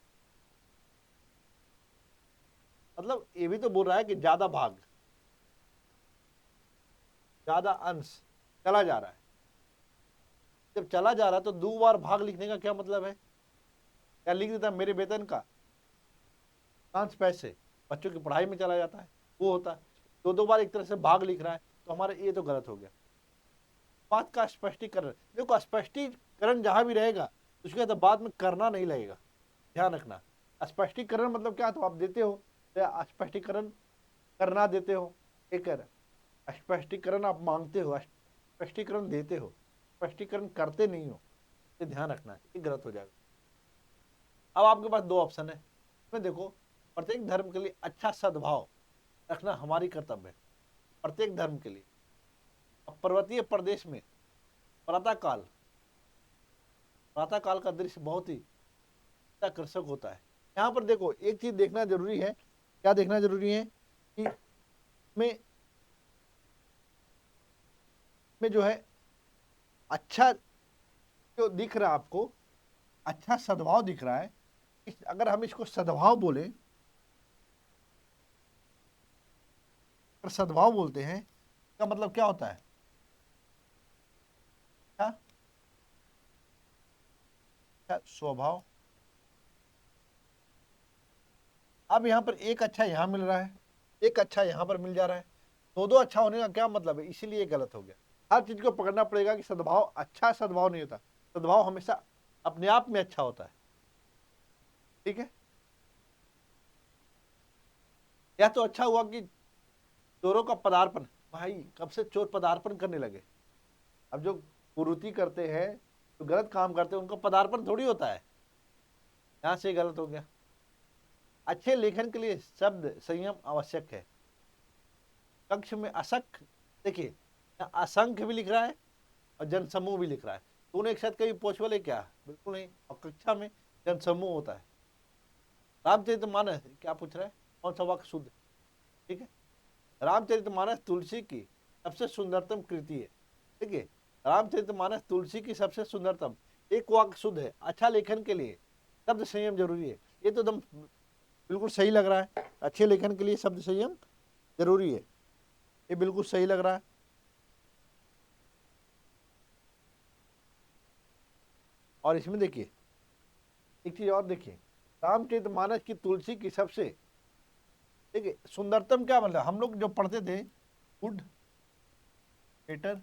मतलब ये भी तो बोल रहा है कि ज्यादा भाग, ज्यादा अंश चला जा रहा है। जब चला जा रहा है तो 2 बार भाग लिखने का क्या मतलब है, क्या लिख देता है मेरे वेतन का 5 पैसे बच्चों की पढ़ाई में चला जाता है, वो होता है 2 बार एक तरह से भाग लिख रहा है, तो हमारा ये तो गलत हो गया। बात का स्पष्टीकरण, देखो स्पष्टीकरण जहां भी रहेगा उसके बाद बाद में करना नहीं लगेगा, ध्यान रखना। स्पष्टीकरण मतलब क्या, तो आप देते हो, तो स्पष्टीकरण करना देते हो, एक स्पष्टीकरण आप मांगते हो, स्पष्टीकरण देते हो, स्पष्टीकरण करते नहीं हो, ये ध्यान रखना है, ये गलत हो जाएगा। अब आपके पास 2 ऑप्शन है, इसमें देखो, प्रत्येक धर्म के लिए अच्छा सद्भाव रखना हमारी कर्तव्य है, प्रत्येक धर्म के लिए। अब पर्वतीय प्रदेश में प्रातः काल का दृश्य बहुत ही आकर्षक होता है। यहाँ पर देखो एक चीज देखना जरूरी है, क्या देखना जरूरी है कि में जो है अच्छा जो दिख रहा है आपको, अच्छा सद्भाव दिख रहा है, अगर हम इसको सद्भाव बोले, अगर सद्भाव बोलते हैं का मतलब क्या होता है, क्या क्या स्वभाव। अब यहाँ पर एक अच्छा यहाँ मिल रहा है, एक अच्छा यहाँ पर मिल जा रहा है, 2 अच्छा होने का क्या मतलब है, इसीलिए गलत हो गया। हर चीज को पकड़ना पड़ेगा कि सद्भाव अच्छा सद्भाव नहीं होता, सद्भाव हमेशा अपने आप में अच्छा होता है। ठीक है, या तो अच्छा हुआ कि चोरों का पदार्पण, भाई कब से चोर पदार्पण करने लगे, अब जो कुरीति करते हैं, जो गलत काम करते हैं, उनका पदार्पण थोड़ी होता है, यहां से गलत हो गया। अच्छे लेखन के लिए शब्द संयम आवश्यक है। कक्ष में असंख्य, देखिए असंख्य भी लिख रहा है और जनसमूह भी लिख रहा है, दोनों एक साथ कभी पॉसिबल है क्या, बिल्कुल नहीं। और कक्षा में जनसमूह होता है। रामचरितमानस क्या पूछ रहा है, कौन सा वाक्य शुद्ध है, ठीक है। रामचरितमानस तुलसी की सबसे सुंदरतम कृति है। ठीक है, रामचरितमानस तुलसी की सबसे सुंदरतम, एक वाक्य शुद्ध है। अच्छा लेखन के लिए शब्द संयम जरूरी है, ये तो एकदम बिल्कुल सही लग रहा है। अच्छे लेखन के लिए शब्द संयम जरूरी है, ये बिल्कुल सही लग रहा है। और इसमें देखिए एक चीज और देखिए, रामचरितमानस की तुलसी की सबसे, देखिए सुंदरतम क्या मतलब, हम लोग जो पढ़ते थे गुड बेटर,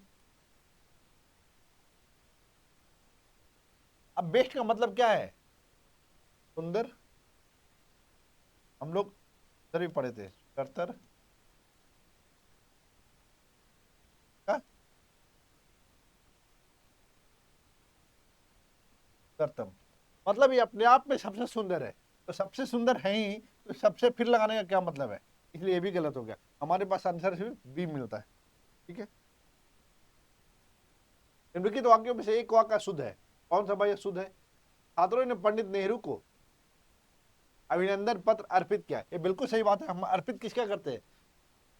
अब बेस्ट का मतलब क्या है, सुंदर, हम लोग इधर भी पढ़े थे करतर का करतम, मतलब ये अपने आप में सबसे सुंदर है, तो सबसे सुंदर है ही, तो सबसे फिर लगाने का क्या मतलब है, इसलिए ये भी गलत हो गया। हमारे पास आंसर सिर्फ बी मिलता है। ठीक है, निम्नलिखित वाक्यों में से एक वाक्य अशुद्ध है। कौन सा भाई अशुद्ध है? छात्रों ने पंडित नेहरू को अभिनंदन पत्र अर्पित किया। ये बिल्कुल सही बात है। हम अर्पित किसका करते हैं?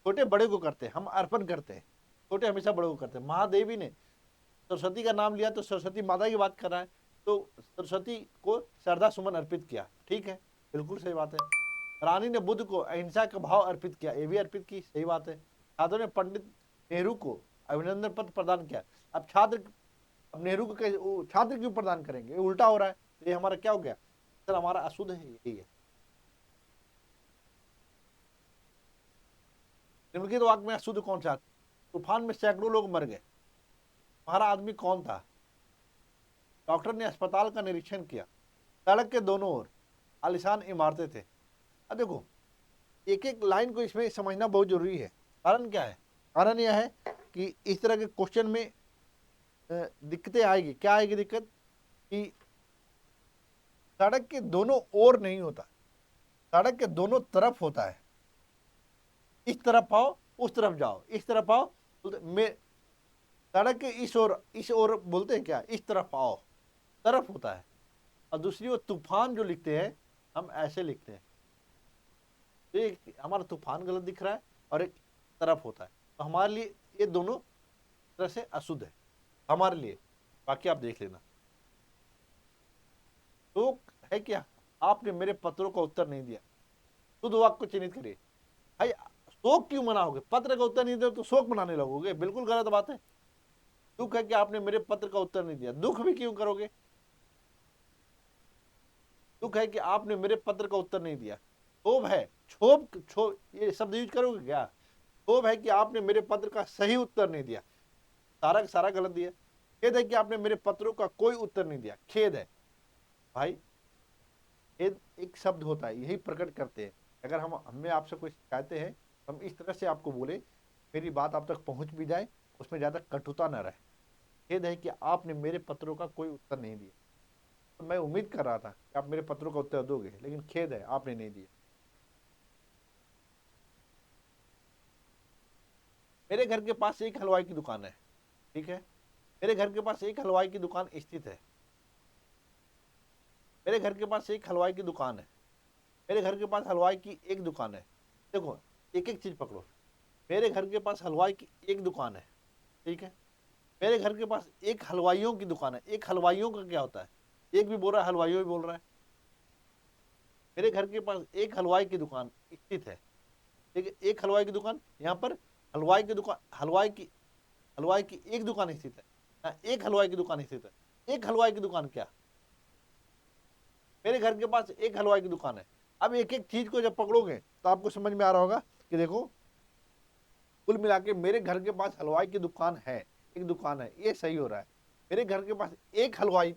छोटे बड़े को करते हैं, हम अर्पण करते हैं। छोटे हमेशा बड़े को करते हैं। महादेवी ने सरस्वती का नाम लिया तो सरस्वती माता की बात कर रहा है, तो सरस्वती को श्रद्धा सुमन अर्पित किया। ठीक है, बिल्कुल सही बात है। रानी ने बुद्ध को अहिंसा का भाव अर्पित किया, ये भी अर्पित की, सही बात है। छात्रों ने पंडित नेहरू को अभिनंदन पत्र प्रदान किया। अब छात्र, अब नेहरू को छात्र क्यों प्रदान करेंगे? ये उल्टा हो रहा है। तो ये हमारा क्या हो गया? सर हमारा अशुद्ध है, यही है। निम्नलिखित वाक्य में अशुद्ध कौन सा? तूफान में सैकड़ों लोग मर गए। हमारा आदमी कौन था? डॉक्टर ने अस्पताल का निरीक्षण किया। सड़क के दोनों ओर आलीशान इमारतें थे। अब देखो, एक एक लाइन को इसमें समझना बहुत जरूरी है। कारण क्या है? कारण यह है कि इस तरह के क्वेश्चन में दिक्कतें आएगी। क्या आएगी दिक्कत? कि सड़क के दोनों ओर नहीं होता, सड़क के दोनों तरफ होता है। इस तरफ आओ, उस तरफ जाओ, इस तरफ आओ, सड़क के इस ओर बोलते हैं क्या? इस तरफ आओ, तरफ होता है। और दूसरी ओर तूफान जो लिखते हैं हम ऐसे लिखते हैं, तो एक हमारा तूफान गलत दिख रहा है और एक तरफ होता है। तो हमारे लिए ये दोनों तरह से अशुद्ध है हमारे लिए। बाकी आप देख लेना। तो है क्या? आपने मेरे पत्रों का उत्तर नहीं दिया। शुद्ध वाक्य को चिन्हित करिए। भाई शोक क्यों मनाओगे? पत्र का उत्तर नहीं दे तो शोक मनाने लगोगे, बिल्कुल गलत बात है। दुख है कि आपने मेरे पत्र का उत्तर नहीं दिया, दुख भी क्यों करोगे? दुख है कि आपने मेरे पत्र का उत्तर नहीं दिया। क्षोभ है, क्षोभ ये शब्द यूज करोगे क्या? क्षोभ है कि आपने मेरे पत्र का सही उत्तर नहीं दिया, सारा का सारा गलत दिया। खेद है कि आपने मेरे पत्रों का कोई उत्तर नहीं दिया, खेद है। भाई खेद एक शब्द होता है, यही प्रकट करते हैं। अगर हमें आपसे कोई शिकायतें हैं, हम इस तरह से आपको बोले, मेरी बात आप तक पहुंच भी जाए, उसमें ज्यादा कटुता न रहे। खेद है कि आपने मेरे पत्रों का कोई उत्तर नहीं दिया। तो मैं उम्मीद कर रहा था कि आप मेरे पत्रों का उत्तर दोगे, लेकिन खेद है आपने नहीं दिया। मेरे घर के पास एक हलवाई की दुकान है। ठीक है, मेरे घर के पास एक हलवाई की दुकान स्थित है। मेरे घर के पास एक हलवाई की दुकान है। मेरे घर के पास हलवाई की एक दुकान है। देखो, एक एक चीज पकड़ो। मेरे घर के पास हलवाई की एक दुकान है। ठीक है, मेरे घर के पास एक हलवाइयों की दुकान है। एक हलवाइयों का क्या होता है? एक भी बोल रहा है, हलवाइयों भी बोल रहा है। मेरे घर के पास एक हलवाई की दुकान स्थित है। ठीक है, एक हलवाई की दुकान, यहाँ पर हलवाई की दुकान, हलवाई की एक दुकान स्थित है। हाँ, एक हलवाई की दुकान स्थित है। एक हलवाई की दुकान क्या? मेरे घर के पास एक हलवाई की दुकान है। अब एक एक चीज को जब पकड़ोगे तो आपको समझ में आ रहा होगा कि देखो, कुल मिला के मेरे घर के पास हलवाई की दुकान है, एक दुकान है, ये सही हो रहा है। मेरे घर के पास एक हलवाई,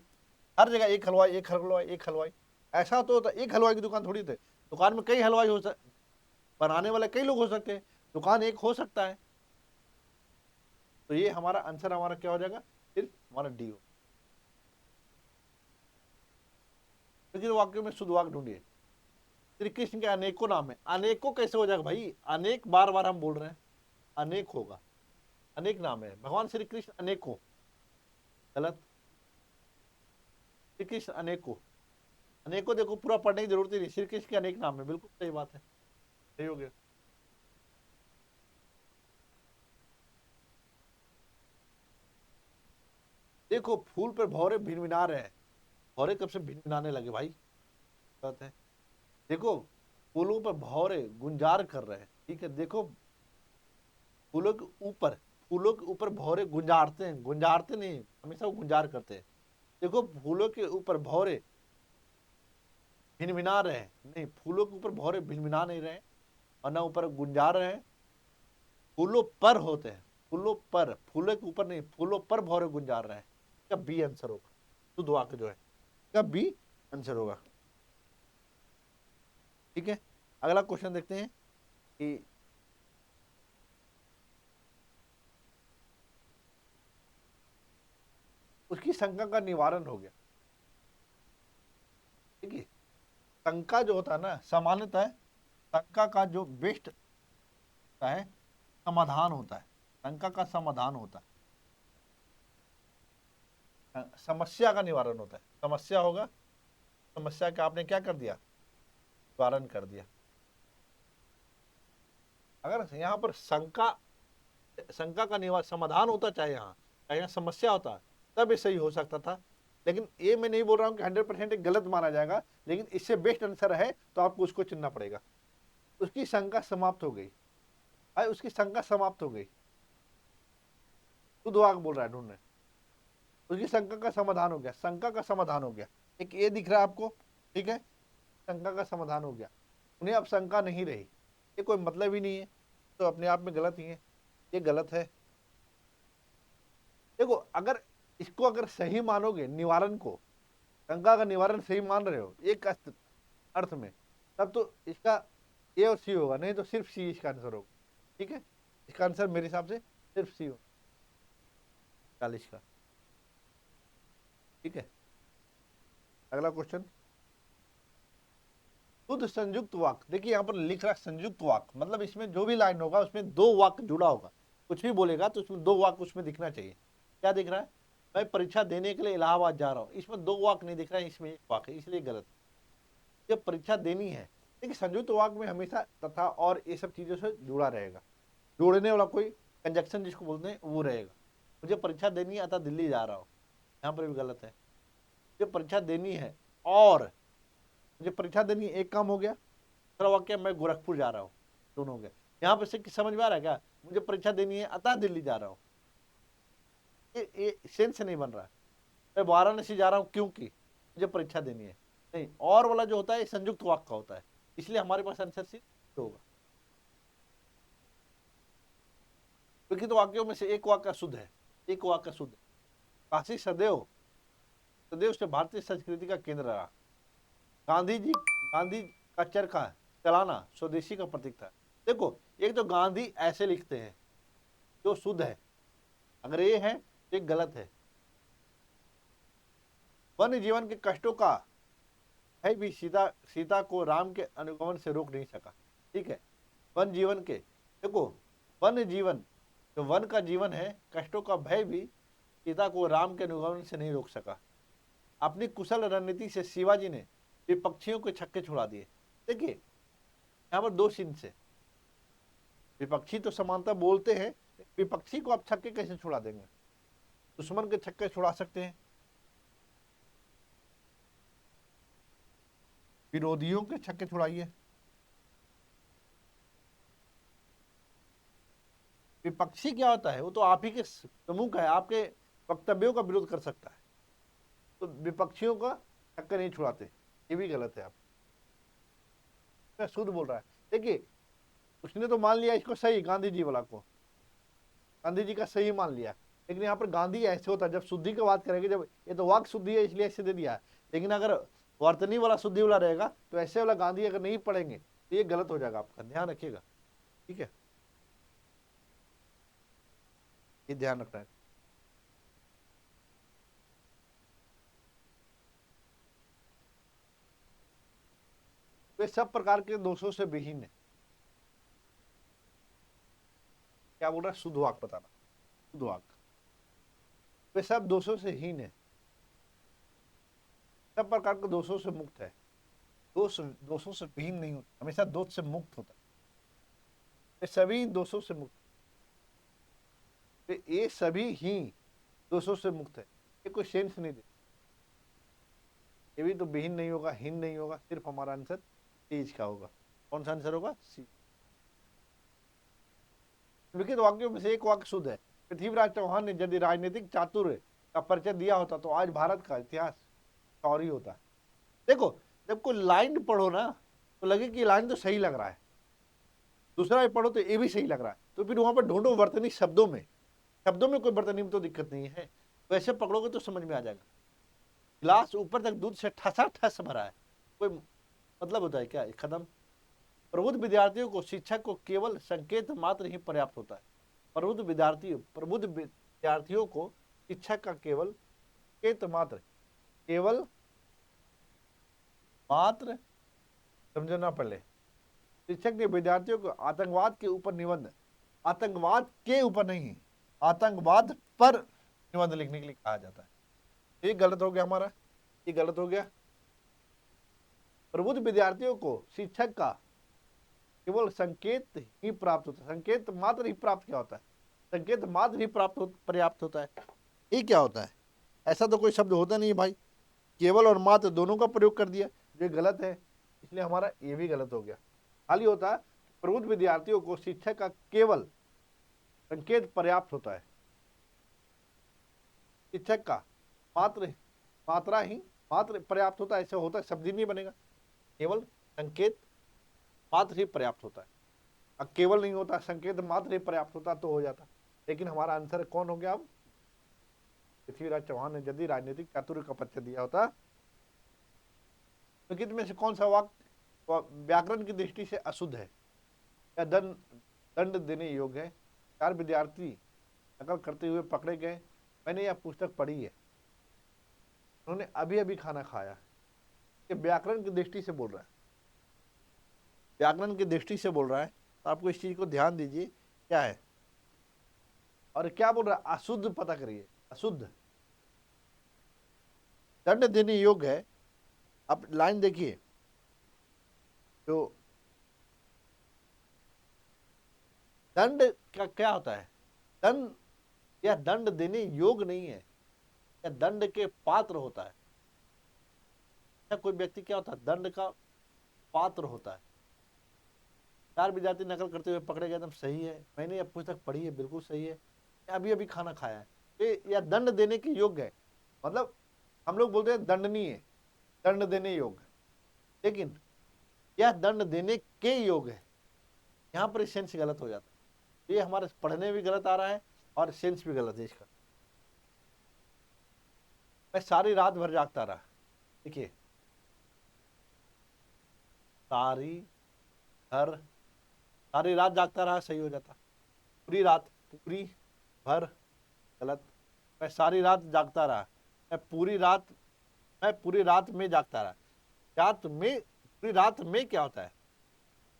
हर जगह एक हलवाई, एक हलवाई, एक हलवाई, ऐसा तो होता। एक हलवाई की दुकान थोड़ी थे, दुकान में कई हलवाई हो सकते, बनाने वाले कई लोग हो सकते हैं, दुकान एक हो सकता है। तो ये हमारा आंसर हमारा क्या हो जाएगा? सिर्फ हमारा डी हो। लेकिन वाक्य में शुद्ध वाक्य ढूंढिए। श्री कृष्ण के अनेकों नाम है। अनेकों कैसे हो जाएगा भाई? अनेक बार बार हम बोल रहे हैं, अनेक होगा। अनेक नाम है भगवान श्री कृष्ण, अनेकों गलत। श्री कृष्ण अनेकों, अनेकों देखो पूरा पढ़ने की जरूरत ही नहीं, श्री कृष्ण के अनेक नाम है, बिल्कुल सही बात है, सही हो गया। देखो, फूल पर भौरे भिनभिना रहे हैं। भौरे कब से भिनभिनाने लगे भाई? बात है। देखो, फूलों पर भौरे गुंजार कर रहे हैं। ठीक है, देखो, फूलों के ऊपर, फूलों के ऊपर भौरे गुंजारते हैं, गुंजारते नहीं, हमेशा वो गुंजार करते हैं। देखो, फूलों के ऊपर भौरे भिनभिना रहे हैं, नहीं, फूलों के ऊपर भौरे भिनभिना नहीं रहे और ना ऊपर गुंजार रहे हैं। फूलों पर होते हैं, फूलों पर, फूलों के ऊपर नहीं, फूलों पर भौरे गुंजार रहे हैं। क्या बी आंसर होगा? शुद्ध वाक्य जो है, क्या बी आंसर होगा? ठीक है, अगला क्वेश्चन देखते हैं कि उसकी शंका का निवारण हो गया। ठीक है, शंका जो होता है ना, सामान्यतः शंका का जो बेस्ट है समाधान होता है, शंका का समाधान होता है। समस्या का निवारण होता है। समस्या होगा, समस्या का आपने क्या कर दिया, निवारण कर दिया। अगर यहाँ पर शंका, शंका का निवारण समाधान होता, चाहे यहाँ समस्या होता, तब ये सही हो सकता था। लेकिन ये मैं नहीं बोल रहा हूँ कि 100% एक गलत माना जाएगा, लेकिन इससे बेस्ट आंसर है तो आपको उसको चुनना पड़ेगा। उसकी शंका समाप्त हो गई, भाई उसकी शंका समाप्त हो गई, शुद्ध वाक्य बोल रहा है ढूंढने। उसकी शंका का समाधान हो गया, शंका का समाधान हो गया। एक ये दिख रहा है आपको, ठीक है, शंका का समाधान हो गया, उन्हें अब शंका नहीं रही, ये कोई मतलब ही नहीं है, तो अपने आप में गलत ही है, ये गलत है। देखो अगर इसको अगर सही मानोगे, निवारण को, शंका का निवारण सही मान रहे हो एक अर्थ में, तब तो इसका ए और सी होगा, नहीं तो सिर्फ सी इसका आंसर होगा। ठीक है, इसका आंसर मेरे हिसाब से सिर्फ सी होगा 40 का। ठीक है, अगला क्वेश्चन, शुद्ध संयुक्त वाक्य। देखिए यहाँ पर लिख रहा है संयुक्त वाक्य, मतलब इसमें जो भी लाइन होगा उसमें दो वाक्य जुड़ा होगा, कुछ भी बोलेगा तो उसमें दो वाक्य उसमें दिखना चाहिए। क्या दिख रहा है, मैं परीक्षा देने के लिए इलाहाबाद जा रहा हूँ, इसमें दो वाक्य नहीं दिख रहा है, इसमें एक वाक्य, इसलिए गलत। जब परीक्षा देनी है, देखिए संयुक्त वाक्य में हमेशा तथा और ये सब चीजों से जुड़ा रहेगा, जोड़ने वाला कोई कंजक्शन जिसको बोलते हैं वो रहेगा। मुझे परीक्षा देनी है अतः दिल्ली जा रहा हूँ, यहाँ पर भी गलत है। मुझे परीक्षा देनी है और मुझे परीक्षा देनी है, एक काम हो गया। दूसरा वाक्य मैं गोरखपुर जा रहा हूँ, दोनों हो गया। यहाँ पर से समझ में आ रहा है क्या, मुझे परीक्षा देनी है अतः दिल्ली जा रहा हूँ, ये सेंस नहीं बन रहा है। मैं वाराणसी जा रहा हूँ क्योंकि मुझे परीक्षा देनी है, नहीं, और वाला जो होता है संयुक्त वाक्य का होता है, इसलिए हमारे पास आंसर सिर्फ होगा। क्योंकि तो वाक्यों में से एक वाक्य शुद्ध है, एक वाक्य शुद्ध है। काशी सदैव सदैव से भारतीय संस्कृति का केंद्र रहा। गांधी का चरखा चलाना स्वदेशी का प्रतीक था। देखो एक तो गांधी ऐसे लिखते हैं जो शुद्ध है, अगर ये है तो एक गलत है। वन्य जीवन के कष्टों का है भी सीता को राम के अनुगमन से रोक नहीं सका। ठीक है, वन जीवन के, देखो वन जीवन, जो वन का जीवन है, कष्टों का भय भी सीता को राम के अनुगमन से नहीं रोक सका। अपनी कुशल रणनीति से शिवाजी ने विपक्षियों के छक्के छुड़ा दिए। देखिए यहाँ पर दो सीन से, विपक्षी तो समानता बोलते हैं, विपक्षी को आप छक्के कैसे छुड़ा देंगे, दुश्मन के छक्के छुड़ा सकते हैं, विरोधियों के छक्के छुड़ाइए। विपक्षी क्या होता है, वो तो आप ही के समूह का है, आपके वक्तव्यों का विरोध कर सकता है, तो विपक्षियों का छक्के नहीं छुड़ाते, ये भी गलत है। आप शुद्ध बोल रहा है। देखिए उसने तो मान लिया इसको सही, गांधी जी वाला को गांधी जी का सही मान लिया, लेकिन यहाँ पर गांधी ऐसे होता है, जब शुद्धि की बात करेंगे, जब ये तो वाक शुद्धि है इसलिए ऐसे दे दिया है, लेकिन अगर वर्तनी वाला शुद्धि वाला रहेगा तो ऐसे वाला गांधी अगर नहीं पढ़ेंगे तो ये गलत हो जाएगा, आपका ध्यान रखिएगा। ठीक है, ये ध्यान रखना है। वे सब प्रकार के दोषों से विहीन है। क्या बोल रहा है, शुद्ध वाक्य बताना, शुद्ध वाक्य। वे सब दोषों से हीन है, सब प्रकार के दोषों से मुक्त है। दोषों से विहीन नहीं होता, हमेशा दोष से मुक्त होता है। वे सभी दोषों से मुक्त, ये सभी ही दोषों से मुक्त है, ये कोई सेंस नहीं दे, ये भी तो विहीन नहीं होगा, हीन नहीं होगा, सिर्फ हमारा आंसर सी का होगा। कौन सा आंसर होगा, सी। लिखित वाक्यों में से एक वाक्य शुद्ध है। पृथ्वीराज चौहान ने यदि राजनीतिक चातुर्य का परिचय दिया होता तो आज भारत का इतिहास चौरी होता है। देखो जब कोई लाइन पढ़ो ना तो लगे कि लाइन तो सही लग रहा है, दूसरा भी पढ़ो तो ये भी सही लग रहा है, तो फिर वहां पर ढूंढो वर्तनी शब्दों में, शब्दों में कोई वर्तनी में तो दिक्कत नहीं है, वैसे पकड़ोगे तो समझ में आ जाएगा। गिलास ऊपर तक दूध से ठसा ठस भरा है, कोई मतलब होता है क्या, खत्म। प्रबुद्ध विद्यार्थियों को शिक्षक को केवल संकेत मात्र ही पर्याप्त होता है। प्रबुद्ध विद्यार्थियों को शिक्षक का केवल संकेत मात्र, केवल मात्र, समझना पहले। शिक्षक ने विद्यार्थियों को आतंकवाद के ऊपर निबंध, आतंकवाद के ऊपर नहीं, आतंकवाद पर निबंध लिखने के लिए कहा जाता है। ये गलत हो गया हमारा, ये गलत हो गया। प्रबुद्ध विद्यार्थियों को शिक्षक का केवल संकेत ही प्राप्त होता है। संकेत मात्र ही प्राप्त क्या होता है? संकेत मात्र ही पर्याप्त होता है। ये क्या होता है? ऐसा तो कोई शब्द होता नहीं है भाई। केवल और मात्र दोनों का प्रयोग कर दिया, ये गलत है, इसलिए हमारा ये भी गलत हो गया। खाली होता है प्रबुद्ध विद्यार्थियों को शिक्षक का केवल संकेत पर्याप्त होता है। शिक्षक का मात्र पर्याप्त होता है, ऐसा होता है शब्द ही नहीं बनेगा। केवल संकेत मात्र ही पर्याप्त होता है। अब केवल नहीं होता, संकेत मात्र ही पर्याप्त होता तो हो जाता। लेकिन हमारा आंसर कौन हो गया? अब पृथ्वीराज चौहान ने यदि राजनीतिक चातुर्य का परिचय दिया होता तो कितने में से कौन सा वाक्य व्याकरण की दृष्टि से अशुद्ध है या दंड देने योग्य है? 4 विद्यार्थी नकल करते हुए पकड़े गए। मैंने यह पुस्तक पढ़ी है, उन्होंने अभी अभी खाना खाया। ये व्याकरण की दृष्टि से बोल रहा है, व्याकरण की दृष्टि से बोल रहा है, तो आपको इस चीज को ध्यान दीजिए क्या है और क्या बोल रहा है। अशुद्ध पता करिए, अशुद्ध दंड देने योग्य है। आप लाइन देखिए, तो दंड का क्या होता है? दंड या दंड देने योग्य नहीं है, या दंड के पात्र होता है। या कोई व्यक्ति क्या होता है? दंड का पात्र होता है। 4 विद्यार्थी नकल करते हुए पकड़े गए, एकदम सही है। मैंने यह पुस्तक पढ़ी है, बिल्कुल सही है। अभी अभी खाना खाया है, ये या दंड देने के योग्य है। मतलब हम लोग बोलते हैं दंडनीय, दंड देने योग्य, लेकिन यह दंड देने के योग्य है। यहाँ पर सेंस गलत हो जाता है। ये हमारे पढ़ने भी गलत आ रहा है और सेंस भी गलत है इसका। मैं सारी रात भर जागता रहा, देखिए सारी रात जागता रहा, सही हो जाता। पूरी रात, पूरी भर गलत। मैं सारी रात जागता रहा, मैं पूरी रात में जागता रहा। पूरी रात में क्या होता है?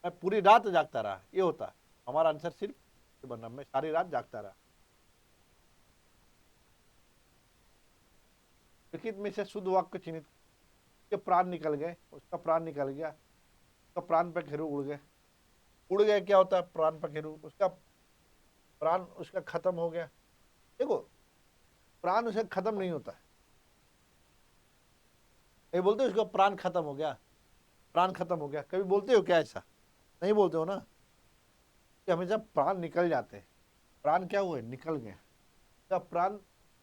मैं पूरी रात जागता रहा, ये होता है। हमारा आंसर सिर्फ बनना, मैं सारी रात जागता रहा। लिखित में से शुद्ध वाक्य चिन्हित। के प्राण निकल गए, उसका प्राण निकल गया, उसका प्राण पखेरु उड़ गए। उड़ गए क्या होता है? प्राण पखेरु, उसका प्राण उसका खत्म हो गया। देखो, प्राण उसका खत्म नहीं होता है। कभी बोलते हो उसका प्राण खत्म हो गया, प्राण खत्म हो गया? कभी बोलते हो क्या ऐसा? नहीं बोलते हो ना, कि हमेशा प्राण निकल जाते हैं। प्राण क्या हुए? निकल गए। उसका प्राण,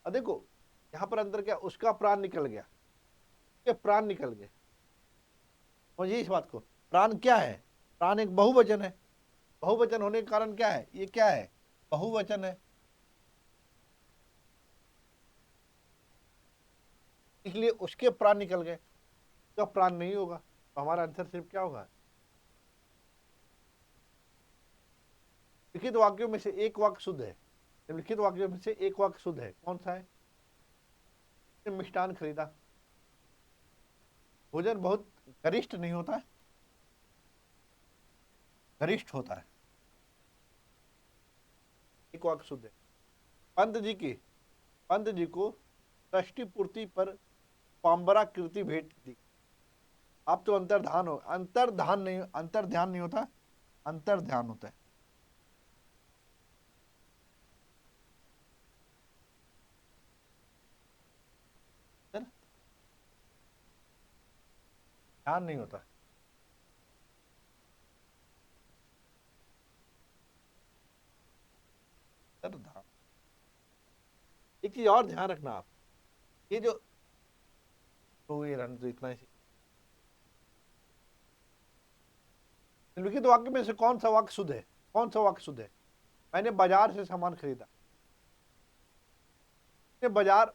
देखो यहाँ पर अंदर क्या, उसका प्राण निकल गया, उसके प्राण निकल गए। समझिए इस बात को। प्राण क्या है? प्राण एक बहुवचन है। बहुवचन होने के कारण क्या है? ये क्या है? बहुवचन है, इसलिए उसके प्राण निकल गए, उसका प्राण नहीं होगा। तो हमारा आंसर सिर्फ क्या होगा? लिखित वाक्यों में से एक वाक्य शुद्ध है। लिखित वाक्यों में से एक वाक्य शुद्ध है, कौन सा है? मिष्ठान खरीदा। भोजन बहुत गरिष्ठ नहीं होता है, गरिष्ठ होता है। एक वाक्य शुद्ध है। पंत जी को षष्ठी पूर्ति पर पाम्बरा कृति भेंट दी। आप तो अंतर्धान हो, अंतर्ध्यान नहीं होता, अंतर्ध्यान होता है। ध्यान नहीं होता। अंतर्धान। एक चीज और ध्यान रखना आप, ये जो तो ये रन तो इतना ही। निम्नलिखित वाक्य में से कौन सा वाक्य शुद्ध है? कौन सा वाक्य शुद्ध है? मैंने बाजार से सामान खरीदा। उसने बाजार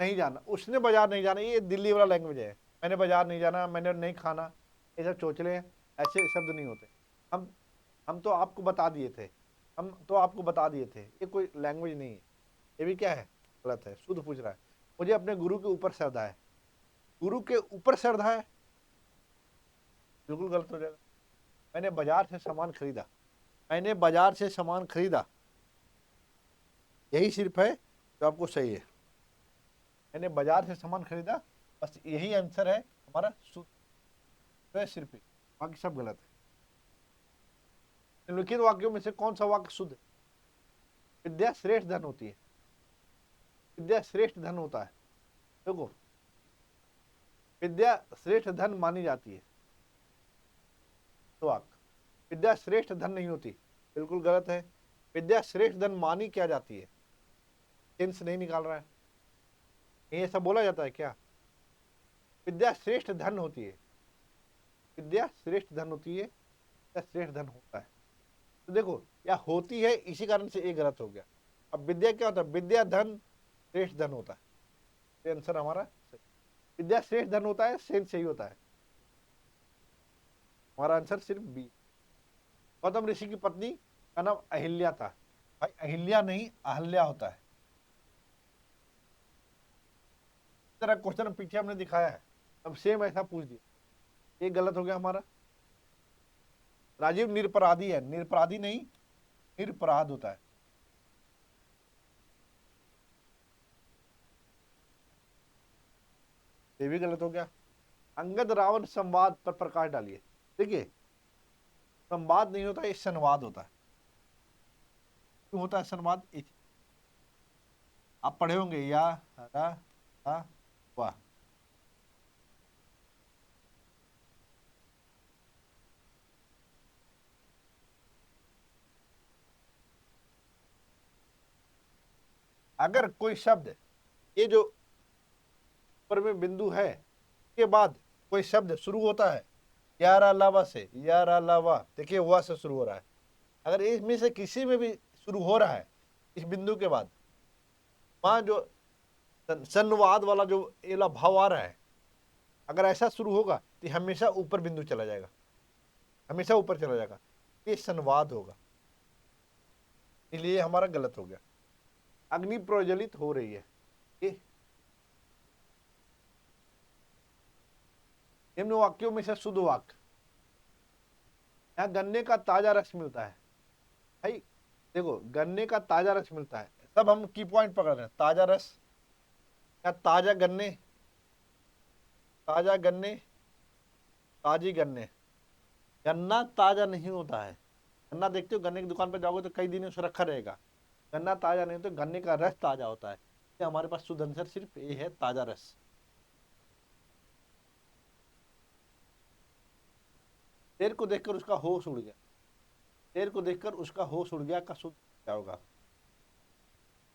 नहीं जाना, उसने बाजार नहीं जाना, ये दिल्ली वाला लैंग्वेज है। मैंने बाजार नहीं जाना, मैंने नहीं खाना, ये सब चोचले हैं, ऐसे शब्द नहीं होते। हम तो आपको बता दिए थे, ये कोई लैंग्वेज नहीं है। ये भी क्या है? गलत है। शुद्ध पूछ रहा है, मुझे अपने गुरु के ऊपर श्रद्धा है। गुरु के ऊपर श्रद्धा है, बिल्कुल गलत हो जाएगा। मैंने बाजार से सामान खरीदा, मैंने बाजार से सामान खरीदा, यही सिर्फ है जो आपको सही है। मैंने बाजार से सामान खरीदा, बस यही आंसर है हमारा शुद्ध, तो है सिर्फ एक, बाकी सब गलत है। निम्नलिखित वाक्यों में से कौन सा वाक्य शुद्ध है? विद्या श्रेष्ठ धन होती है, विद्या श्रेष्ठ धन होता है। देखो, विद्या श्रेष्ठ धन मानी जाती है, तो वाक्य विद्या श्रेष्ठ धन नहीं होती, बिल्कुल गलत है। विद्या श्रेष्ठ धन मानी क्या जाती है, सेंस नहीं निकाल रहा है। ये ऐसा बोला जाता है क्या? विद्या श्रेष्ठ धन होती है, विद्या श्रेष्ठ धन होती है या श्रेष्ठ धन होता है? तो देखो, या होती है, इसी कारण से ये गलत हो गया। अब विद्या क्या होता है? विद्या धन श्रेष्ठ धन होता है, ये आंसर हमारा सही। विद्या श्रेष्ठ धन होता है, सेंस सही होता है, हमारा आंसर सिर्फ बी। गौतम ऋषि की पत्नी का नाम अहिल्या था। भाई अहिल्या नहीं, अहल्या होता है। इस तरह क्वेश्चन पीछे हमने दिखाया है, अब सेम ऐसा पूछ दिया, ये गलत हो गया हमारा। राजीव निरपराधी है, निरपराधी नहीं, निरपराध होता है। ये भी गलत हो गया। अंगद रावण संवाद पर प्रकाश डालिए। देखिए, संवाद नहीं होता, ये संवाद होता है। क्यों होता है संवाद? आप पढ़े होंगे, या रा रा वाह। अगर कोई शब्द, ये जो ऊपर में बिंदु है के बाद कोई शब्द शुरू होता है यारा लावा से, यारा लावा, देखिए हुआ से शुरू हो रहा है, अगर इसमें से किसी में भी शुरू हो रहा है इस बिंदु के बाद, वहां जो संवाद वाला जो एला भाव आ रहा है, अगर ऐसा शुरू होगा तो हमेशा ऊपर बिंदु चला जाएगा, हमेशा ऊपर चला जाएगा, ये संवाद होगा, इसलिए हमारा गलत हो गया। अग्नि प्रज्वलित हो रही है, ये निम्न वाक्यों में से शुद्ध वाक्य। यहाँ गन्ने का ताजा रस मिलता है। भाई देखो, गन्ने का ताजा रस मिलता है, सब हम की पॉइंट पकड़ रहे हैं। ताजा रस या ताजा गन्ने, ताजा गन्ने, ताजी गन्ने। गन्ना ताजा नहीं होता है। गन्ना देखते हो, गन्ने की दुकान पर जाओगे तो कई दिनों से रखा रहेगा। गन्ना ताजा नहीं होता, गन्ने का रस ताजा होता है। ये हमारे पास शुद्ध आंसर सिर्फ ये है, ताजा रस। शेर को देखकर उसका होश उड़ गया, शेर को देखकर उसका होश उड़ गया का शुद्ध क्या होगा?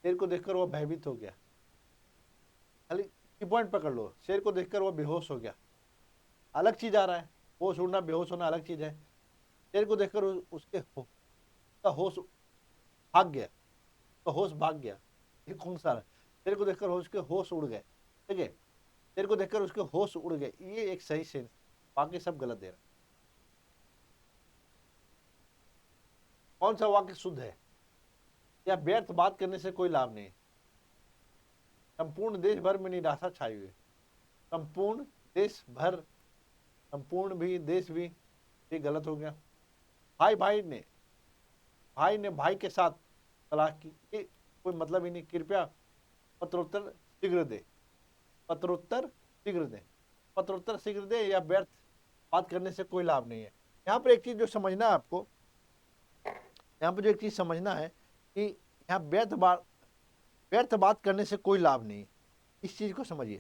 शेर को देखकर वो भयभीत हो गया, खाली की पॉइंट पकड़ लो। शेर को देखकर वो बेहोश हो गया, अलग चीज आ रहा है। होश उड़ना बेहोश होना अलग चीज है। शेर को देखकर उसके उसका होश भाग गया, तो होश भाग गया, ये कौन सा है? शेर को देखकर उसके होश उड़ गए, ठीक है, शेर को देखकर उसके होश उड़ गए, ये एक सही सेंस, बाकी सब गलत दे रहा। कौन सा वाक्य शुद्ध है? या व्यर्थ बात करने से कोई लाभ नहीं। संपूर्ण देश भर में निराशा छाई हुई है। संपूर्ण देश भर, संपूर्ण भी, देश भी, ये गलत हो गया। भाई ने भाई के साथ तलाक की, ये कोई मतलब ही नहीं। कृपया पत्रोत्तर शीघ्र दे, पत्रोत्तर शीघ्र दे, पत्रोत्तर शीघ्र दे, या व्यर्थ बात करने से कोई लाभ नहीं है। यहाँ पर एक चीज जो समझना है आपको, यहाँ पर जो एक चीज समझना है कि यहाँ व्यर्थ बात करने से कोई लाभ नहीं है। इस चीज को समझिए,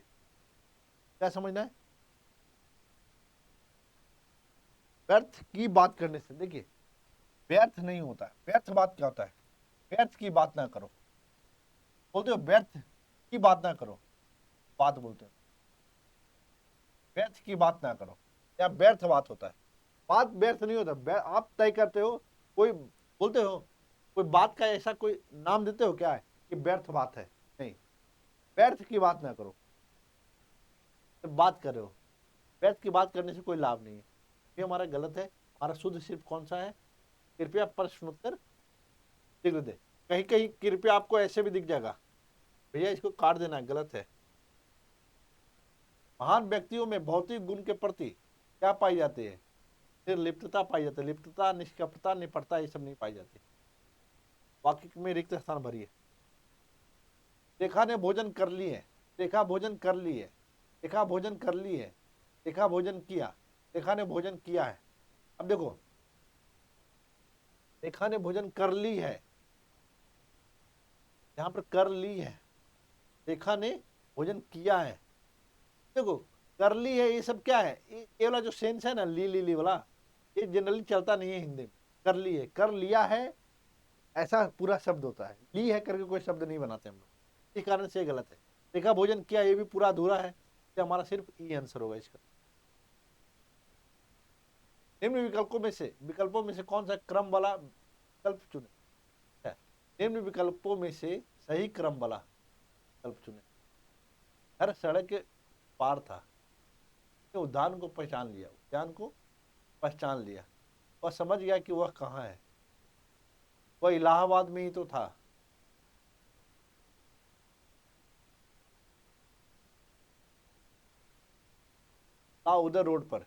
क्या समझना है? व्यर्थ की बात करने से, देखिए व्यर्थ नहीं होता है। व्यर्थ बात क्या होता है? व्यर्थ की बात ना करो, बोलते हो व्यर्थ की बात ना करो, बात बोलते हो, व्यर्थ की बात ना करो, या व्यर्थ बात होता है। बात व्यर्थ नहीं होता, आप तय करते हो, कोई बोलते हो, कोई बात का ऐसा कोई नाम देते हो क्या है कि व्यर्थ बात है? नहीं, व्यर्थ की बात ना करो, तो बात कर रहे हो, व्यर्थ की बात करने से कोई लाभ नहीं है, ये हमारा गलत है। हमारा शुद्ध सिर्फ कौन सा है? कृपया प्रश्नोत्तर शीघ्र दे। कहीं कहीं कृपया आपको ऐसे भी दिख जाएगा, भैया इसको काट देना, गलत है। महान व्यक्तियों में भौतिक गुण के प्रति क्या पाई जाती है? निर्लिप्तता पाई जाती है। लिप्तता, निष्कपटता, निपटता, ये सब नहीं पाई जाती। वाक्य में रिक्त स्थान भरिए। रेखा ने भोजन कर लिए, रेखा भोजन कर ली है, रेखा भोजन कर ली है, रेखा भोजन किया, रेखा ने भोजन किया है। अब देखो, रेखा ने भोजन कर ली है, यहां पर कर ली है, रेखा ने भोजन किया है। देखो, कर ली है, ये सब क्या है, ये वाला जो सेंस है ना, ली वाला, ये जनरली चलता नहीं है हिंदी में। कर ली है, कर लिया है, ऐसा पूरा शब्द होता है, ली है करके कोई शब्द नहीं बनाते हम लोग, इस कारण से ये गलत है। रेखा भोजन किया, ये भी पूरा अधूरा है, तो हमारा सिर्फ ई आंसर होगा इसका। निम्न विकल्पों में से कौन सा क्रम वाला विकल्प चुने। निम्न विकल्पों में से सही क्रम वाला विकल्प चुने। हर सड़क के पार था, तो उद्यान को पहचान लिया, उद्यान को पहचान लिया, वह समझ गया कि वह कहाँ है, वह इलाहाबाद में ही तो था। ला उधर रोड पर,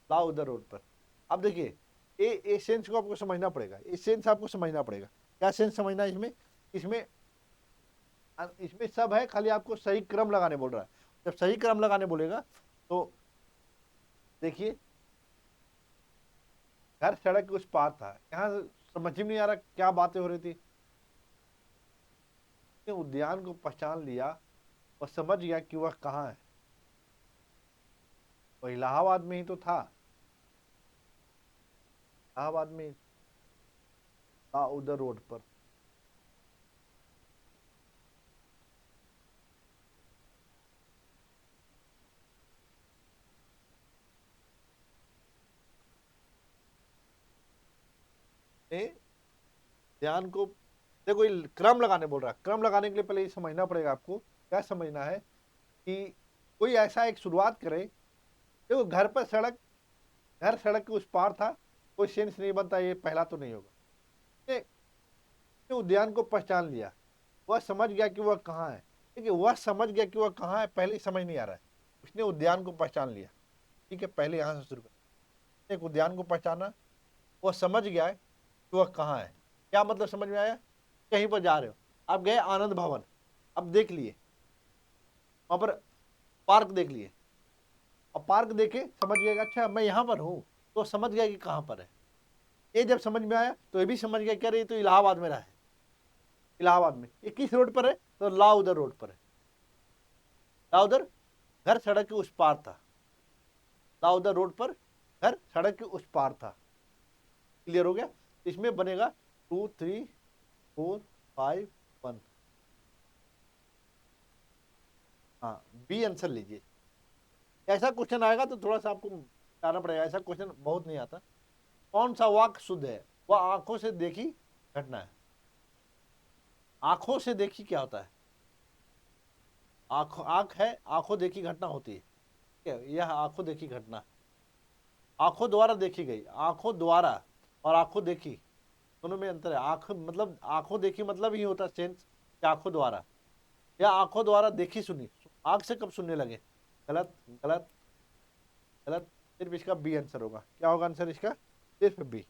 ला उधर रोड पर। अब देखिए, ये सेंस को आपको समझना पड़ेगा, ये सेंस आपको समझना पड़ेगा। क्या सेंस समझना है इसमें, इसमें इसमें सब है, खाली आपको सही क्रम लगाने बोल रहा है। जब सही क्रम लगाने बोलेगा तो देखिए, घर सड़क के उस पार था, यहाँ समझ में नहीं आ रहा क्या बातें हो रही थी। उद्यान को पहचान लिया और समझ गया कि वह कहाँ है, वह इलाहाबाद में ही तो था, इलाहाबाद में था, उधर रोड पर। ध्यान को देखो, ये क्रम लगाने बोल रहा है। क्रम लगाने के लिए पहले ये समझना पड़ेगा आपको, क्या समझना है कि कोई ऐसा एक शुरुआत करे। देखो, घर पर सड़क, घर सड़क के उस पार था, कोई सेंस नहीं बनता, ये पहला तो नहीं होगा। उद्यान को पहचान लिया, वह समझ गया कि वह कहाँ है। देखिए, वह समझ गया कि वह कहाँ है, पहले समझ नहीं आ रहा है, उसने उद्यान को पहचान लिया। ठीक है, पहले यहाँ से शुरू कर, एक उद्यान को पहचाना, वह समझ गया है कि वह कहाँ है। क्या मतलब समझ में आया, कहीं पर जा रहे हो, आप गए आनंद भवन, अब देख लिए वहां पर पार्क देख लिए, और पार्क देखे समझ गया अच्छा मैं यहाँ पर हूँ, तो समझ गया कि कहाँ पर है। ये जब समझ में आया तो ये भी समझ गया क्या, ये तो इलाहाबाद में रहा है, इलाहाबाद में। ये किस रोड पर है, तो ला उधर रोड पर है, ला उधर घर सड़क के उस पार था, ला उधर रोड पर घर सड़क के उस पार था। क्लियर हो गया, इसमें बनेगा 2 3 4 5 1। हाँ, बी आंसर लीजिए। ऐसा क्वेश्चन आएगा तो थोड़ा सा आपको बताना पड़ेगा, ऐसा क्वेश्चन बहुत नहीं आता। कौन सा वाक्य शुद्ध है, वह आंखों से देखी घटना है। आंखों से देखी क्या होता है, आंख है, आंखों देखी घटना होती है, ठीक है, यह आंखों देखी घटना, आंखों द्वारा देखी गई, आंखों द्वारा और आंखों देखी दोनों में अंतर है। आंख मतलब, आंखों देखी मतलब ही होता है सेंस कि आंखों द्वारा, या आंखों द्वारा देखी सुनी, आंख से कब सुनने लगे। गलत गलत गलत, सिर्फ इसका बी आंसर होगा। क्या होगा आंसर इसका, सिर्फ बी।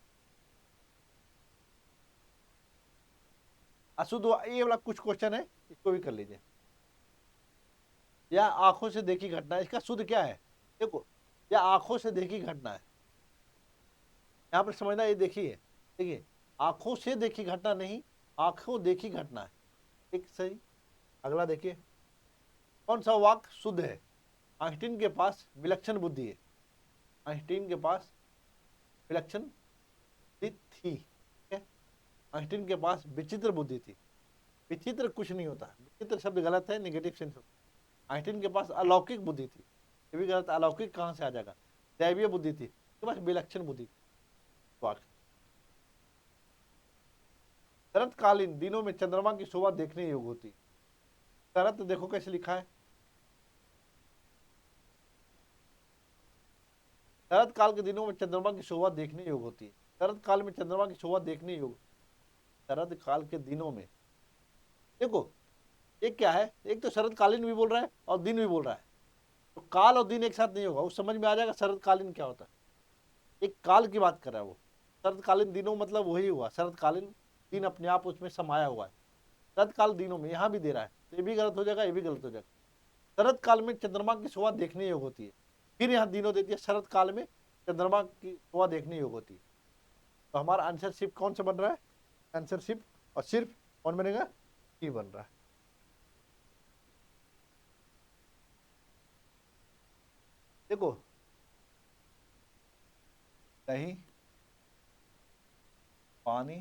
अशुद्ध, ये वाला कुछ क्वेश्चन है, इसको भी कर लीजिए। या आंखों से देखी घटना है, इसका शुद्ध क्या है, देखो, या आंखों से देखी घटना है, यहाँ पर समझना, ये देखिए, देखिए, आंखों से देखी घटना नहीं, आंखों देखी घटना है, एक सही। अगला देखिए, कौन सा वाक्य शुद्ध है। आइंस्टीन के पास विलक्षण बुद्धि है, आइंस्टीन के पास विलक्षण बुद्धि थी, ठीक है, आइंस्टीन के पास विचित्र बुद्धि थी। विचित्र कुछ नहीं होता, विचित्र शब्द गलत है, निगेटिव सेंस होता है। आइंस्टीन के पास अलौकिक बुद्धि थी, ये भी गलत, अलौकिक कहाँ से आ जाएगा, दैवीय बुद्धि थी, उसके पास विलक्षण बुद्धि थी। वाक्य, शरतकालीन दिनों में चंद्रमा की शोभा देखने योग्य होती। शरत देखो कैसे लिखा है, शरत काल के दिनों में चंद्रमा की शोभा देखने योग्य होती है। शरत काल में चंद्रमा की शोभा देखने योग्य, शरत काल के दिनों में, देखो एक क्या है, एक तो शरतकालीन भी बोल रहा है और दिन भी बोल रहा है, तो काल और दिन एक साथ नहीं होगा, उस समझ में आ जाएगा शरतकालीन क्या होता है। एक काल की बात कर रहा है वो, शरतकालीन दिनों मतलब वही हुआ, शरतकालीन दिन अपने आप उसमें समाया हुआ है। शरतकाल दिनों में यहाँ भी दे रहा है, तो ये भी गलत हो जाएगा, ये भी गलत हो जाएगा। शरद काल में चंद्रमा की शोभा देखने योग्य होती है। फिर यहाँ दिनों देती है, शरद काल में चंद्रमा की शोभा देखने योग्य होती है। तो हमारा आंसर सिर्फ कौन सा बन रहा है, आंसर सिर्फ और सिर्फ कौन बनेगा, सी बन रहा है। देखो दही, पानी,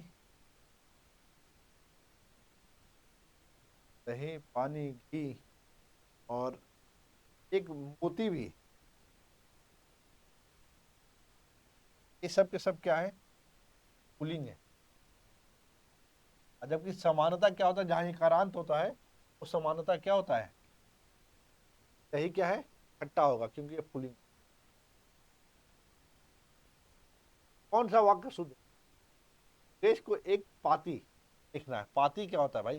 दही पानी घी और एक मोती भी, ये सब के सब क्या है, पुल्लिंग है। और जबकि समानता क्या होता है, जहां इकारांत होता है वो समानता क्या होता है, दही क्या है, खट्टा होगा क्योंकि ये पुल्लिंग। कौन सा वाक्य शुद्ध है? सुरेश को एक पाती लिखना है। पाती क्या होता है भाई,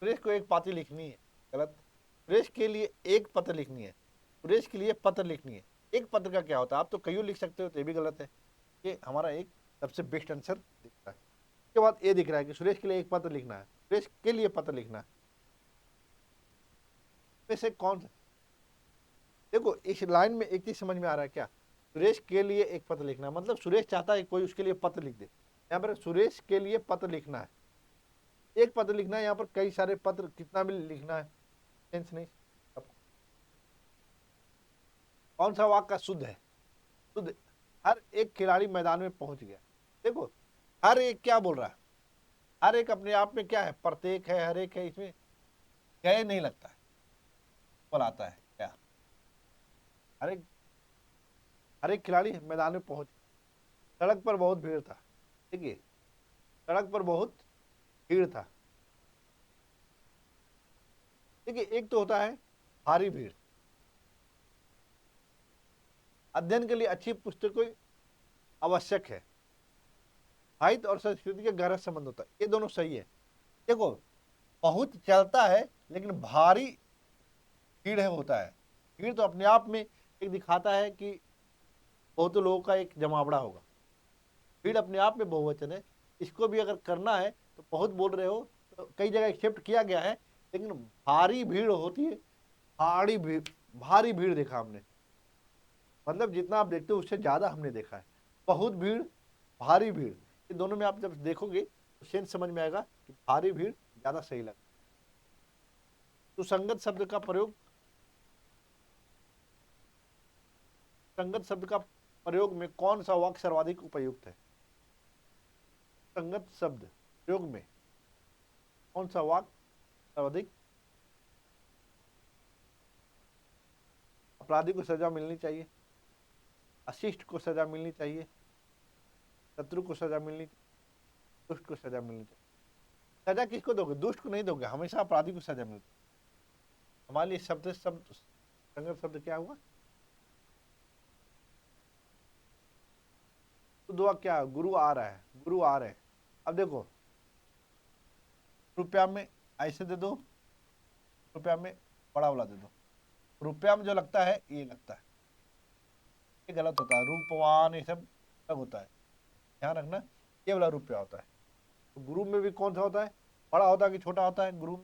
सुरेश को एक पाती लिखनी है, गलत। सुरेश के लिए एक पत्र लिखनी है, सुरेश के लिए पत्र लिखनी है। एक पत्र का क्या होता है, आप तो कईयों लिख सकते हो, तो ये भी गलत है। ये हमारा एक सबसे बेस्ट आंसर दिख रहा है। उसके बाद ये दिख रहा है कि सुरेश के लिए एक पत्र लिखना है, सुरेश के लिए पत्र लिखना है। वैसे कौन सा, देखो इस लाइन में एक चीज समझ में आ रहा है क्या, सुरेश के लिए एक पत्र लिखना है, मतलब सुरेश चाहता है कोई उसके लिए पत्र लिख दे। यहाँ पर सुरेश के लिए पत्र लिखना है, एक पत्र लिखना है, यहाँ पर कई सारे पत्र कितना भी लिखना है, सेंस नहीं। कौन सा वाक्य शुद्ध है, शुद्ध। हर एक खिलाड़ी मैदान में पहुंच गया। देखो हर एक क्या बोल रहा है, हर एक अपने आप में क्या है, प्रत्येक है, हर एक है, इसमें गए नहीं लगता है, बोल आता है क्या, हर एक, हर एक खिलाड़ी मैदान में पहुंच। सड़क पर बहुत भीड़ था, ठीक है, सड़क पर बहुत भीड़ था। देखिए एक तो होता है भारी भीड़, अध्ययन के लिए अच्छी पुस्तकें आवश्यक है, साहित्य और संस्कृति के गहरा संबंध होता है, ये दोनों सही है। देखो बहुत चलता है लेकिन भारी भीड़ है होता है, भीड़ तो अपने आप में एक दिखाता है कि बहुत लोगों का एक जमावड़ा होगा, भीड़ अपने आप में बहुवचन है। इसको भी अगर करना है तो बहुत बोल रहे हो, तो कई जगह एक्सेप्ट किया गया है, लेकिन भारी भीड़ होती है, भारी भीड़, भारी भीड़ देखा हमने, मतलब जितना आप देखते हो उससे ज्यादा हमने देखा है। बहुत भीड़, भारी भीड़, ये दोनों में आप जब देखोगे तो सेंस समझ में आएगा कि भारी भीड़ ज्यादा सही लगता है। तो संगत शब्द का प्रयोग, संगत शब्द का प्रयोग में कौन सा वाक्य सर्वाधिक उपयुक्त है, संगत शब्द प्रयोग में कौन सा वाक्य सर्वाधिक, अपराधी को सजा मिलनी चाहिए, अशिष्ट को सजा मिलनी चाहिए, शत्रु को सजा मिलनी चाहिए, दुष्ट को सजा मिलनी चाहिए। सजा किसको दोगे, दुष्ट को नहीं दोगे, हमेशा अपराधी को सजा मिलती है। हमारे लिए शब्द शब्द संगत शब्द क्या हुआ, तो दुआ क्या, गुरु आ रहा है, गुरु आ रहे हैं। अब देखो रुपया में ऐसे दे दो, रुपया में बड़ा वाला दे दो, रुपया में जो लगता है ये लगता है, ये गलत होता है, रूपवान ये सब अलग होता है, ध्यान रखना, ये वाला रुपया होता है। तो गुरु में भी कौन सा होता है, बड़ा होता है कि छोटा होता है, गुरु,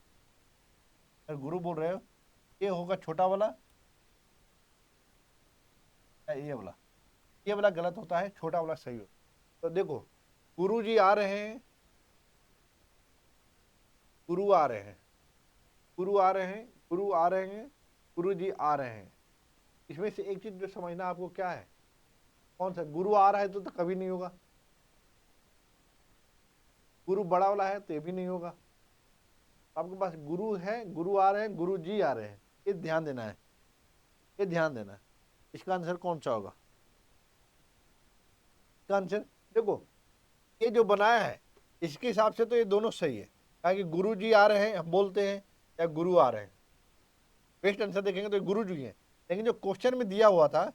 अगर गुरु बोल रहे हो ये होगा छोटा वाला या ये वाला गलत होता है, छोटा वाला सही होता है। तो देखो गुरु जी आ रहे हैं, गुरु आ रहे हैं, गुरु आ रहे हैं, गुरु आ रहे हैं, गुरु जी आ रहे हैं। इसमें से एक चीज जो समझना आपको क्या है, कौन सा, गुरु आ रहा है तो कभी नहीं होगा, गुरु बड़ा वाला है तो ये भी नहीं होगा। आपके पास गुरु है, गुरु आ रहे हैं, गुरु जी आ रहे हैं, ये ध्यान देना है, ये ध्यान देना है। इसका आंसर कौन सा होगा, इसका आंसर देखो ये जो बनाया है इसके हिसाब से तो ये दोनों सही है, ताकि गुरु जी आ रहे हैं हम बोलते हैं या गुरु आ रहे हैं, बेस्ट आंसर देखेंगे तो गुरु जी हैं। लेकिन जो क्वेश्चन में दिया हुआ था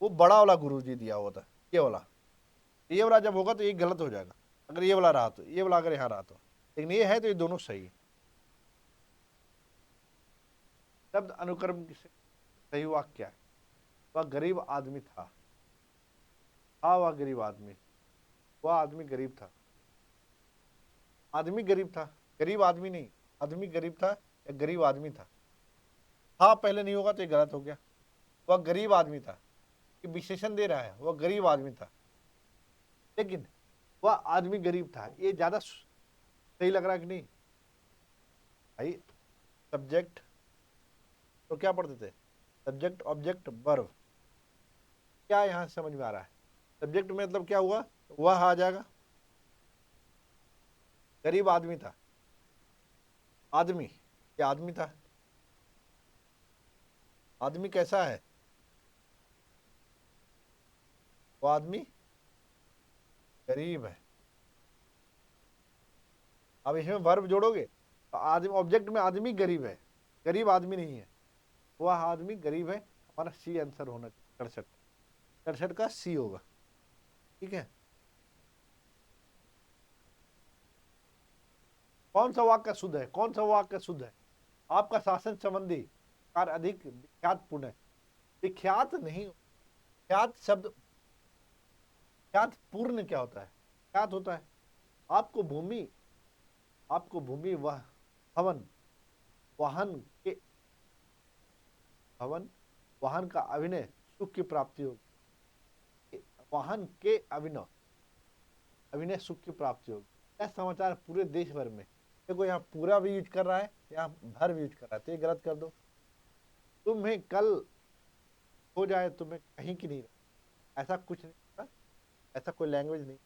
वो बड़ा वाला गुरु जी दिया हुआ था, ये वाला जब होगा तो ये गलत हो जाएगा, अगर ये वाला रहा तो, ये वाला अगर यहाँ रहा तो, लेकिन ये है तो ये दोनों सही है। शब्द अनुक्रम से सही वाक्य क्या है, वह गरीब आदमी था वह गरीब आदमी, वह आदमी गरीब था, आदमी गरीब था, गरीब आदमी नहीं, आदमी गरीब था या गरीब आदमी था, था पहले नहीं होगा तो ये गलत हो गया। वह गरीब आदमी था, ये विशेषण दे रहा है, वह गरीब आदमी था, लेकिन वह आदमी गरीब था, ये ज्यादा सही लग रहा है कि नहीं भाई? सब्जेक्ट तो क्या पढ़ते थे? Subject object verb. क्या यहां से समझ में आ रहा है? सब्जेक्ट में मतलब क्या हुआ, वह आ जाएगा, गरीब आदमी था, आदमी, ये आदमी था। आदमी कैसा है? वो आदमी गरीब है। अब इसमें वर्ब जोड़ोगे तो आदमी, ऑब्जेक्ट में आदमी गरीब है, गरीब आदमी नहीं है, वह आदमी गरीब है। हमारा सी आंसर होना चाहिए, 67। 67 का सी होगा। ठीक है। कौन सा वाक्य शुद्ध है? कौन सा वाक्य शुद्ध है? आपका शासन संबंधी कार्य अधिक विख्यात पूर्ण है। विख्यात नहीं, ख्यात शब्द, ख्यात पूर्ण क्या होता है? ख्यात होता है आपको भूमि, आपको भूमि वह भवन वाहन के, भवन वाहन का अभिनय सुख की प्राप्ति होगी। वाहन के अभिनय, अभिनय सुख की प्राप्ति होगी। यह समाचार पूरे देश भर में, देखो यहाँ पूरा भी यूज कर रहा है, यहाँ भर भी यूज कर रहा है, तो ये गलत कर दो। तुम्हें कल हो जाए, तुम्हें कहीं की नहीं रहो, ऐसा कुछ नहीं होता, ऐसा कोई लैंग्वेज नहीं,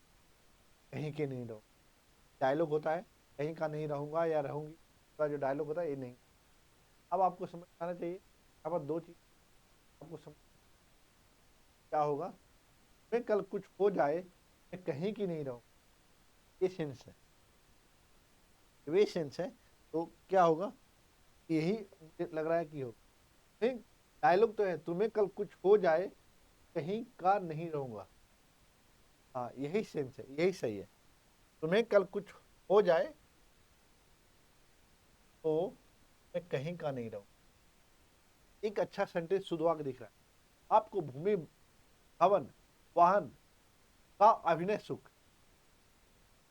कहीं के नहीं रहो। डायलॉग होता है कहीं का नहीं रहूंगा या रहूंगी, का जो डायलॉग होता है ये नहीं। अब आपको समझ आना चाहिए, अब दो चीज आपको समझ, क्या होगा, मैं कल कुछ हो जाए, मैं कहीं की नहीं रहूँ, ये सेंस है, वे सेंस है। तो क्या होगा, यही मुझे लग रहा है कि होगा। डायलॉग तो है, तुम्हें कल कुछ हो जाए कहीं का नहीं रहूंगा, हाँ यही सेंस है, यही सही है। तुम्हें कल कुछ हो जाए तो मैं कहीं का नहीं रहूं, एक अच्छा सेंटेंस शुद्धवाक दिख रहा है आपको। भूमि भवन वाहन का अभिनय सुख।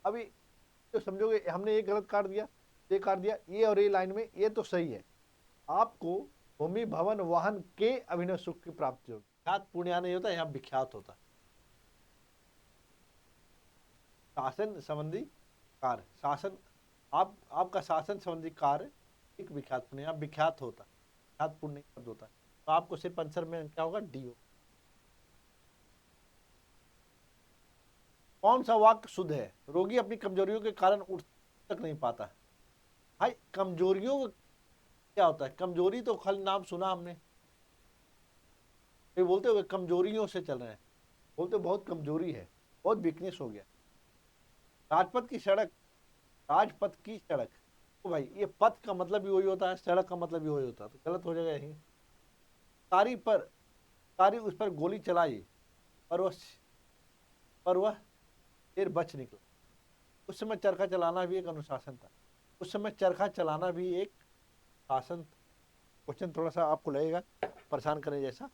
अभी जो समझोगे हमने ये गलत काट दिया, ये काट दिया, ये और ये लाइन में ये तो सही है। आपको भूमि भवन वाहन के अभिनय सुख की प्राप्ति होगी। ख्यात पुण्य नहीं होता, यहाँ विख्यात होता है। शासन संबंधी कार्य, शासन, आप आपका शासन संबंधी कार्य एक विख्यात पुण्य, यहाँ विख्यात होता है, विख्यात पुण्य शब्द होता है। तो आपको सिर्फ आंसर में क्या होगा, डी हो। कौन सा वाक्य शुद्ध है? रोगी अपनी कमजोरियों के कारण उठ तक नहीं पाता। भाई कमजोरियों का क्या होता है? कमजोरी तो खाली नाम सुना हमने, ये बोलते हो कमजोरियों से चल रहे हैं, बोलते बहुत कमजोरी है, बहुत वीकनेस हो गया। राजपथ की सड़क, राजपथ की सड़क, तो भाई ये पथ का मतलब भी वही होता है, सड़क का मतलब भी वही होता है, तो गलत हो जाएगा यही। तारी पर, तारी उस पर गोली चलाई, पर वह, पर वह शेर बच निकला। उस समय चरखा चलाना भी एक अनुशासन था, उस समय चरखा चलाना भी एक शासन था। क्वेश्चन थोड़ा सा आपको लगेगा परेशान करने जैसा,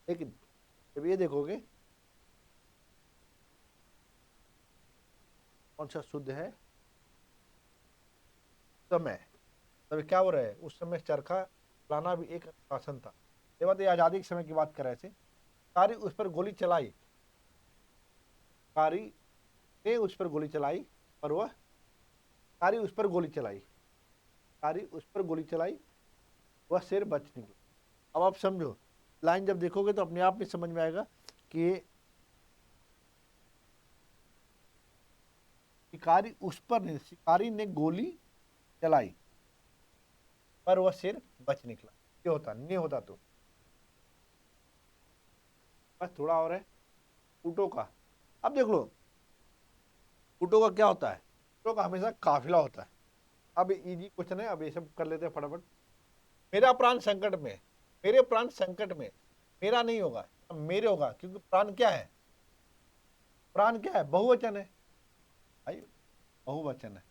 लेकिन जब ये देखोगे कौन सा शुद्ध है, समय, तभी क्या हो रहा है, उस समय चरखा चलाना भी एक अनुशासन था। ये बात, ये आजादी के समय की बात कर रहे थे। कारी उस पर गोली चलाई, कारी ने उस पर गोली चलाई, पर वह, कारी उस पर गोली चलाई, कारी उस पर गोली चलाई, वह शेर बच निकला। अब आप समझो, लाइन जब देखोगे तो अपने आप में समझ में आएगा कि शिकारी उस पर नहीं, शिकारी ने गोली चलाई पर वह शेर बच निकला। ये होता नहीं होता तो बस थोड़ा और है। ऊँटों का, अब देख लो, ऊँटों का क्या होता है? ऊँटों का हमेशा काफिला होता है। अब इजी क्वेश्चन है, अब ये सब कर लेते हैं फटाफट। मेरा प्राण संकट में, मेरे प्राण संकट में, मेरा नहीं होगा, मेरे होगा, क्योंकि प्राण क्या है, प्राण क्या है, बहुवचन है भाई, बहुवचन है।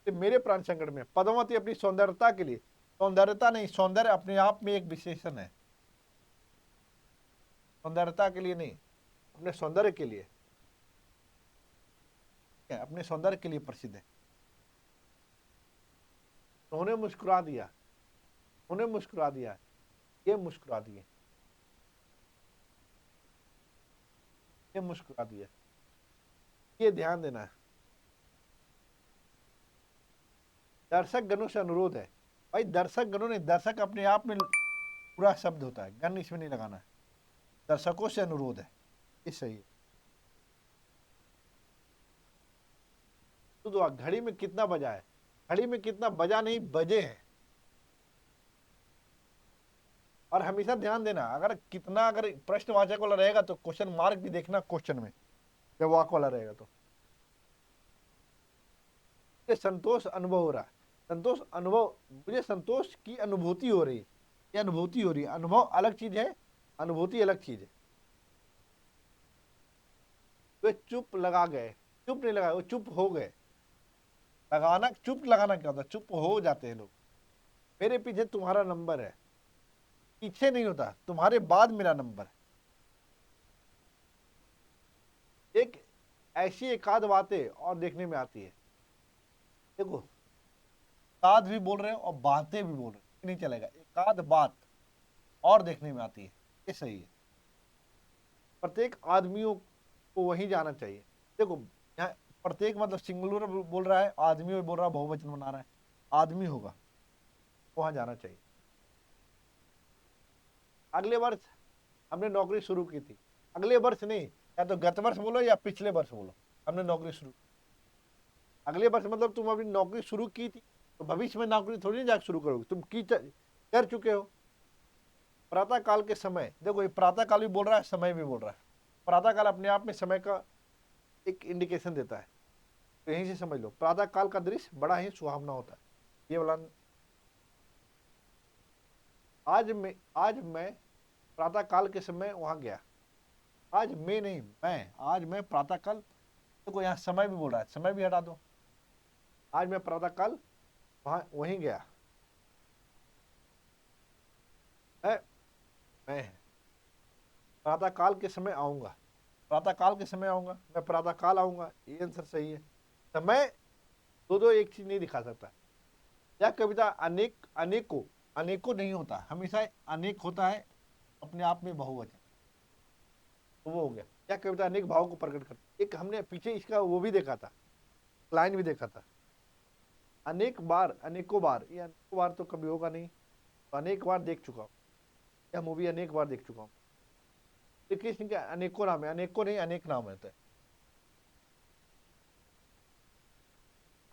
तो मेरे प्राण संकट में, पद्मावती अपनी सौंदर्यता के लिए, सौंदर्यता नहीं, सौंदर्य अपने आप में एक विशेषण है, सौंदर्यता के लिए नहीं, अपने सौंदर्य के लिए, अपने सौंदर्य के लिए प्रसिद्ध है। उन्होंने मुस्कुरा दिया, उन्हें मुस्कुरा दिया, ये मुस्कुरा दिए, ये मुस्कुरा दिया। ये ध्यान देना है। दर्शक गणों से अनुरोध है, भाई दर्शक गणों ने, दर्शक अपने आप में पूरा शब्द होता है, गण इसमें नहीं लगाना है। दर्शकों से अनुरोध है, ये सही है। तो दुआ, घड़ी में कितना बजा है? घड़ी में कितना बजा नहीं, बजे हैं। और हमेशा ध्यान देना, अगर कितना, अगर प्रश्नवाचक वाला रहेगा तो क्वेश्चन मार्क भी देखना क्वेश्चन में, जब वाक वाला रहेगा तो। ये संतोष अनुभव हो रहा है, संतोष अनुभव, मुझे संतोष की अनुभूति हो रही है, ये अनुभूति हो रही है। अनुभव अलग चीज है, अनुभूति अलग चीज है। वे चुप लगा गए, चुप नहीं लगा, वो चुप हो गए। लगाना, चुप लगाना क्या होता है? चुप हो जाते हैं लोग। मेरे पीछे तुम्हारा नंबर है, पीछे नहीं होता, तुम्हारे बाद मेरा नंबर है। एक ऐसी एक आध बातें और देखने में आती है, देखो साथ भी बोल रहे हो और बातें भी बोल रहे हो, नहीं चलेगा। एक आध बात और देखने में आती है, ये सही है। प्रत्येक आदमियों को वहीं जाना चाहिए। देखो यहाँ प्रत्येक मतलब सिंगुलर बोल रहा है, आदमी बोल रहा है, बहुवचन बना रहा है, आदमी होगा, वहां जाना चाहिए। अगले वर्ष हमने नौकरी शुरू की थी, अगले वर्ष नहीं, या तो गत वर्ष बोलो या पिछले वर्ष बोलो, हमने नौकरी शुरू। अगले वर्ष मतलब तुम अभी नौकरी शुरू की थी, तो भविष्य में नौकरी थोड़ी ना जाकर शुरू करोगे, तुम की कर चुके हो। प्रातः काल के समय, देखो ये प्रातः काल भी बोल रहा है, समय भी बोल रहा है। प्रातः काल अपने आप में समय का एक इंडिकेशन देता है, तो यहीं से समझ लो, प्रातः काल का दृश्य बड़ा ही सुहावना होता है। ये वाला, आज मैं प्रातः काल के समय वहां गया। आज मैं नहीं, मैं, आज मैं प्रातः काल, देखो यहाँ समय भी बोल रहा है, समय भी हटा दो। आज मैं प्रातः काल वहां वहीं गया है, मैं प्रातः काल के समय आऊंगा, प्रातः काल के समय आऊंगा, मैं प्रातः काल आऊंगा, ये आंसर सही है। समय दो दो एक चीज नहीं दिखा सकता। यह कविता अनेक, अनेकों, अनेकों नहीं होता, हमेशा अनेक होता है, अपने आप में बहुवचन, तो वो हो गया। यह कविता अनेक भावों को प्रकट करती। एक हमने पीछे इसका वो भी देखा था, लाइन भी देखा था, अनेक बार, अनेकों बार, ये अनेकों बार तो कभी होगा नहीं, तो अनेक बार देख चुका हूँ, यह मूवी अनेक बार देख चुका हूँ। श्री कृष्ण के अनेकों नाम है, अनेकों नहीं, अनेक नाम रहते हैं।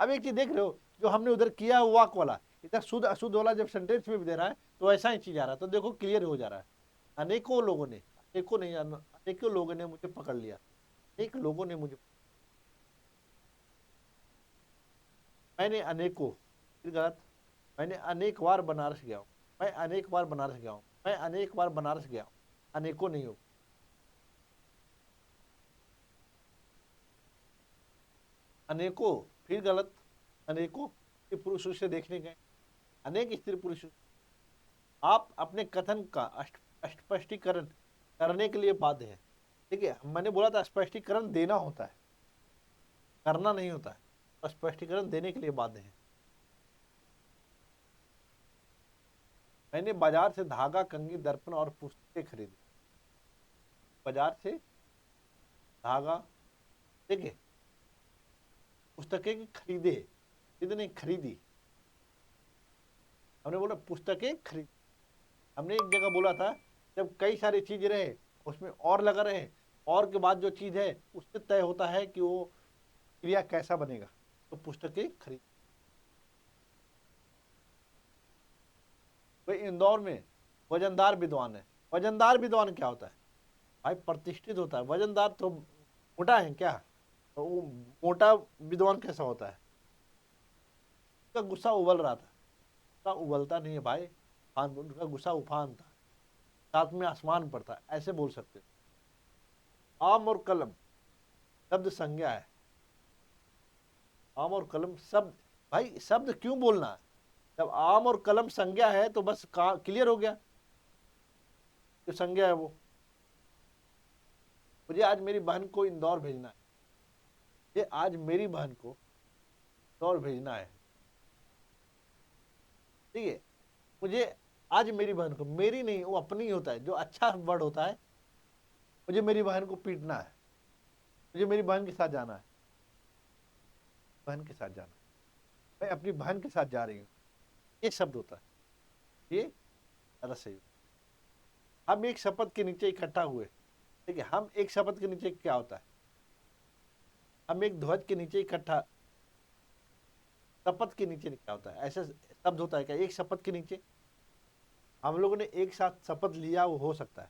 अब एक चीज देख रहे हो, जो हमने उधर किया है वाक वाला, इधर शुद्ध अशुद्ध वाला जब सेंटेंस में भी दे रहा है तो ऐसा ही चीज आ रहा है, तो देखो क्लियर हो जा रहा है। अनेकों लोगों ने, अनेकों नहीं, अनेकों लोगों ने मुझे पकड़ लिया, अनेक लोगों ने मुझे, मैंने अनेकों, फिर गलत, मैंने अनेक बार बनारस गया हूँ, मैं अनेक बार बनारस गया हूँ, मैं अनेक बार बनारस गया हूँ, अनेकों नहीं हो। अनेकों, फिर गलत, अनेकों पुरुषों से देखने गए, अनेक स्त्री पुरुषों। आप अपने कथन का स्पष्टीकरण करने के लिए बाध्य है। ठीक है, मैंने बोला था स्पष्टीकरण देना होता है, करना नहीं होता है, तो स्पष्टीकरण देने के लिए बाध्य है। मैंने बाजार से धागा, कंघी, दर्पण और पुस्तकें खरीदी। बाजार से धागा, ठीक है, पुस्तकें खरीदे, नहीं खरीदी, हमने बोला पुस्तकें खरीद। हमने एक जगह बोला था, जब कई सारी चीज रहे, उसमें और लगा रहे, और के बाद जो चीज है उससे तय होता है कि वो क्रिया कैसा बनेगा, तो पुस्तकें खरीद। तो इंदौर में वजनदार विद्वान है। वजनदार विद्वान क्या होता है भाई? प्रतिष्ठित होता है। वजनदार तो मोटा है क्या? तो वो मोटा विद्वान कैसा होता है? उसका गुस्सा उबल रहा था, गुस्सा उबलता नहीं है भाई, उनका गुस्सा उफान था, साथ में आसमान पर था, ऐसे बोल सकते हो। आम और कलम शब्द संज्ञा है, आम और कलम शब्द, भाई शब्द क्यों बोलना है? जब आम और कलम संज्ञा है तो बस क्लियर हो गया, जो संज्ञा है वो। मुझे आज मेरी बहन को इंदौर भेजना है, ये आज मेरी बहन को इंदौर भेजना है, ठीक है। मुझे आज मेरी बहन को, मेरी नहीं वो अपनी ही होता है, जो अच्छा वर्ड होता है, मुझे मेरी बहन को पीटना है, मुझे मेरी बहन के साथ जाना है, बहन के साथ जाना है, मैं अपनी बहन के साथ जा रही हूँ, ये शब्द होता है, ये ज्यादा सही होता है। हम एक शपथ के नीचे इकट्ठा हुए, ठीक है, हम एक शपथ के नीचे क्या होता है, हम एक ध्वज के नीचे इकट्ठा, शपथ के नीचे क्या होता है, ऐसा शब्द होता है क्या एक शपथ के नीचे? हम लोगों ने एक साथ शपथ लिया, वो हो सकता है,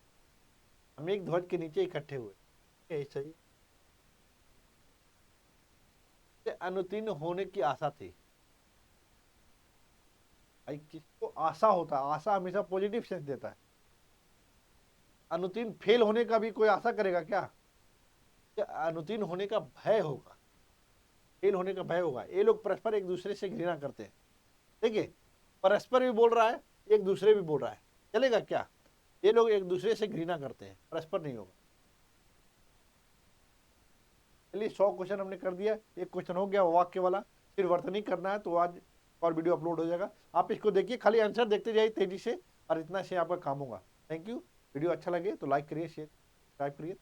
हम एक ध्वज के नीचे इकट्ठे हुए, यही सही। अनुत्तीर्ण होने की आशा थी, भाई किसको आशा होता है, आशा हमेशा पॉजिटिव सेंस देता है। अनुत्तीर्ण फेल होने का भी कोई आशा करेगा क्या? अनुत्तीर्ण होने का भय होगा, फेल होने का भय होगा। ये लोग परस्पर एक दूसरे से घृणा करते हैं, ठीक है, परस्पर भी बोल रहा है, एक दूसरे भी बोल रहा है, चलेगा क्या? ये लोग एक दूसरे से घृणा करते हैं, परस्पर नहीं होगा। चलिए 100 क्वेश्चन हमने कर दिया, एक क्वेश्चन हो गया वाक्य वाला, फिर वर्तनी करना है, तो आज और वीडियो अपलोड हो जाएगा, आप इसको देखिए, खाली आंसर देखते जाइए तेजी से, और इतना से आपका काम होगा। Thank you. वीडियो अच्छा लगे तो लाइक करिए, शेयर सब्सक्राइब करिए।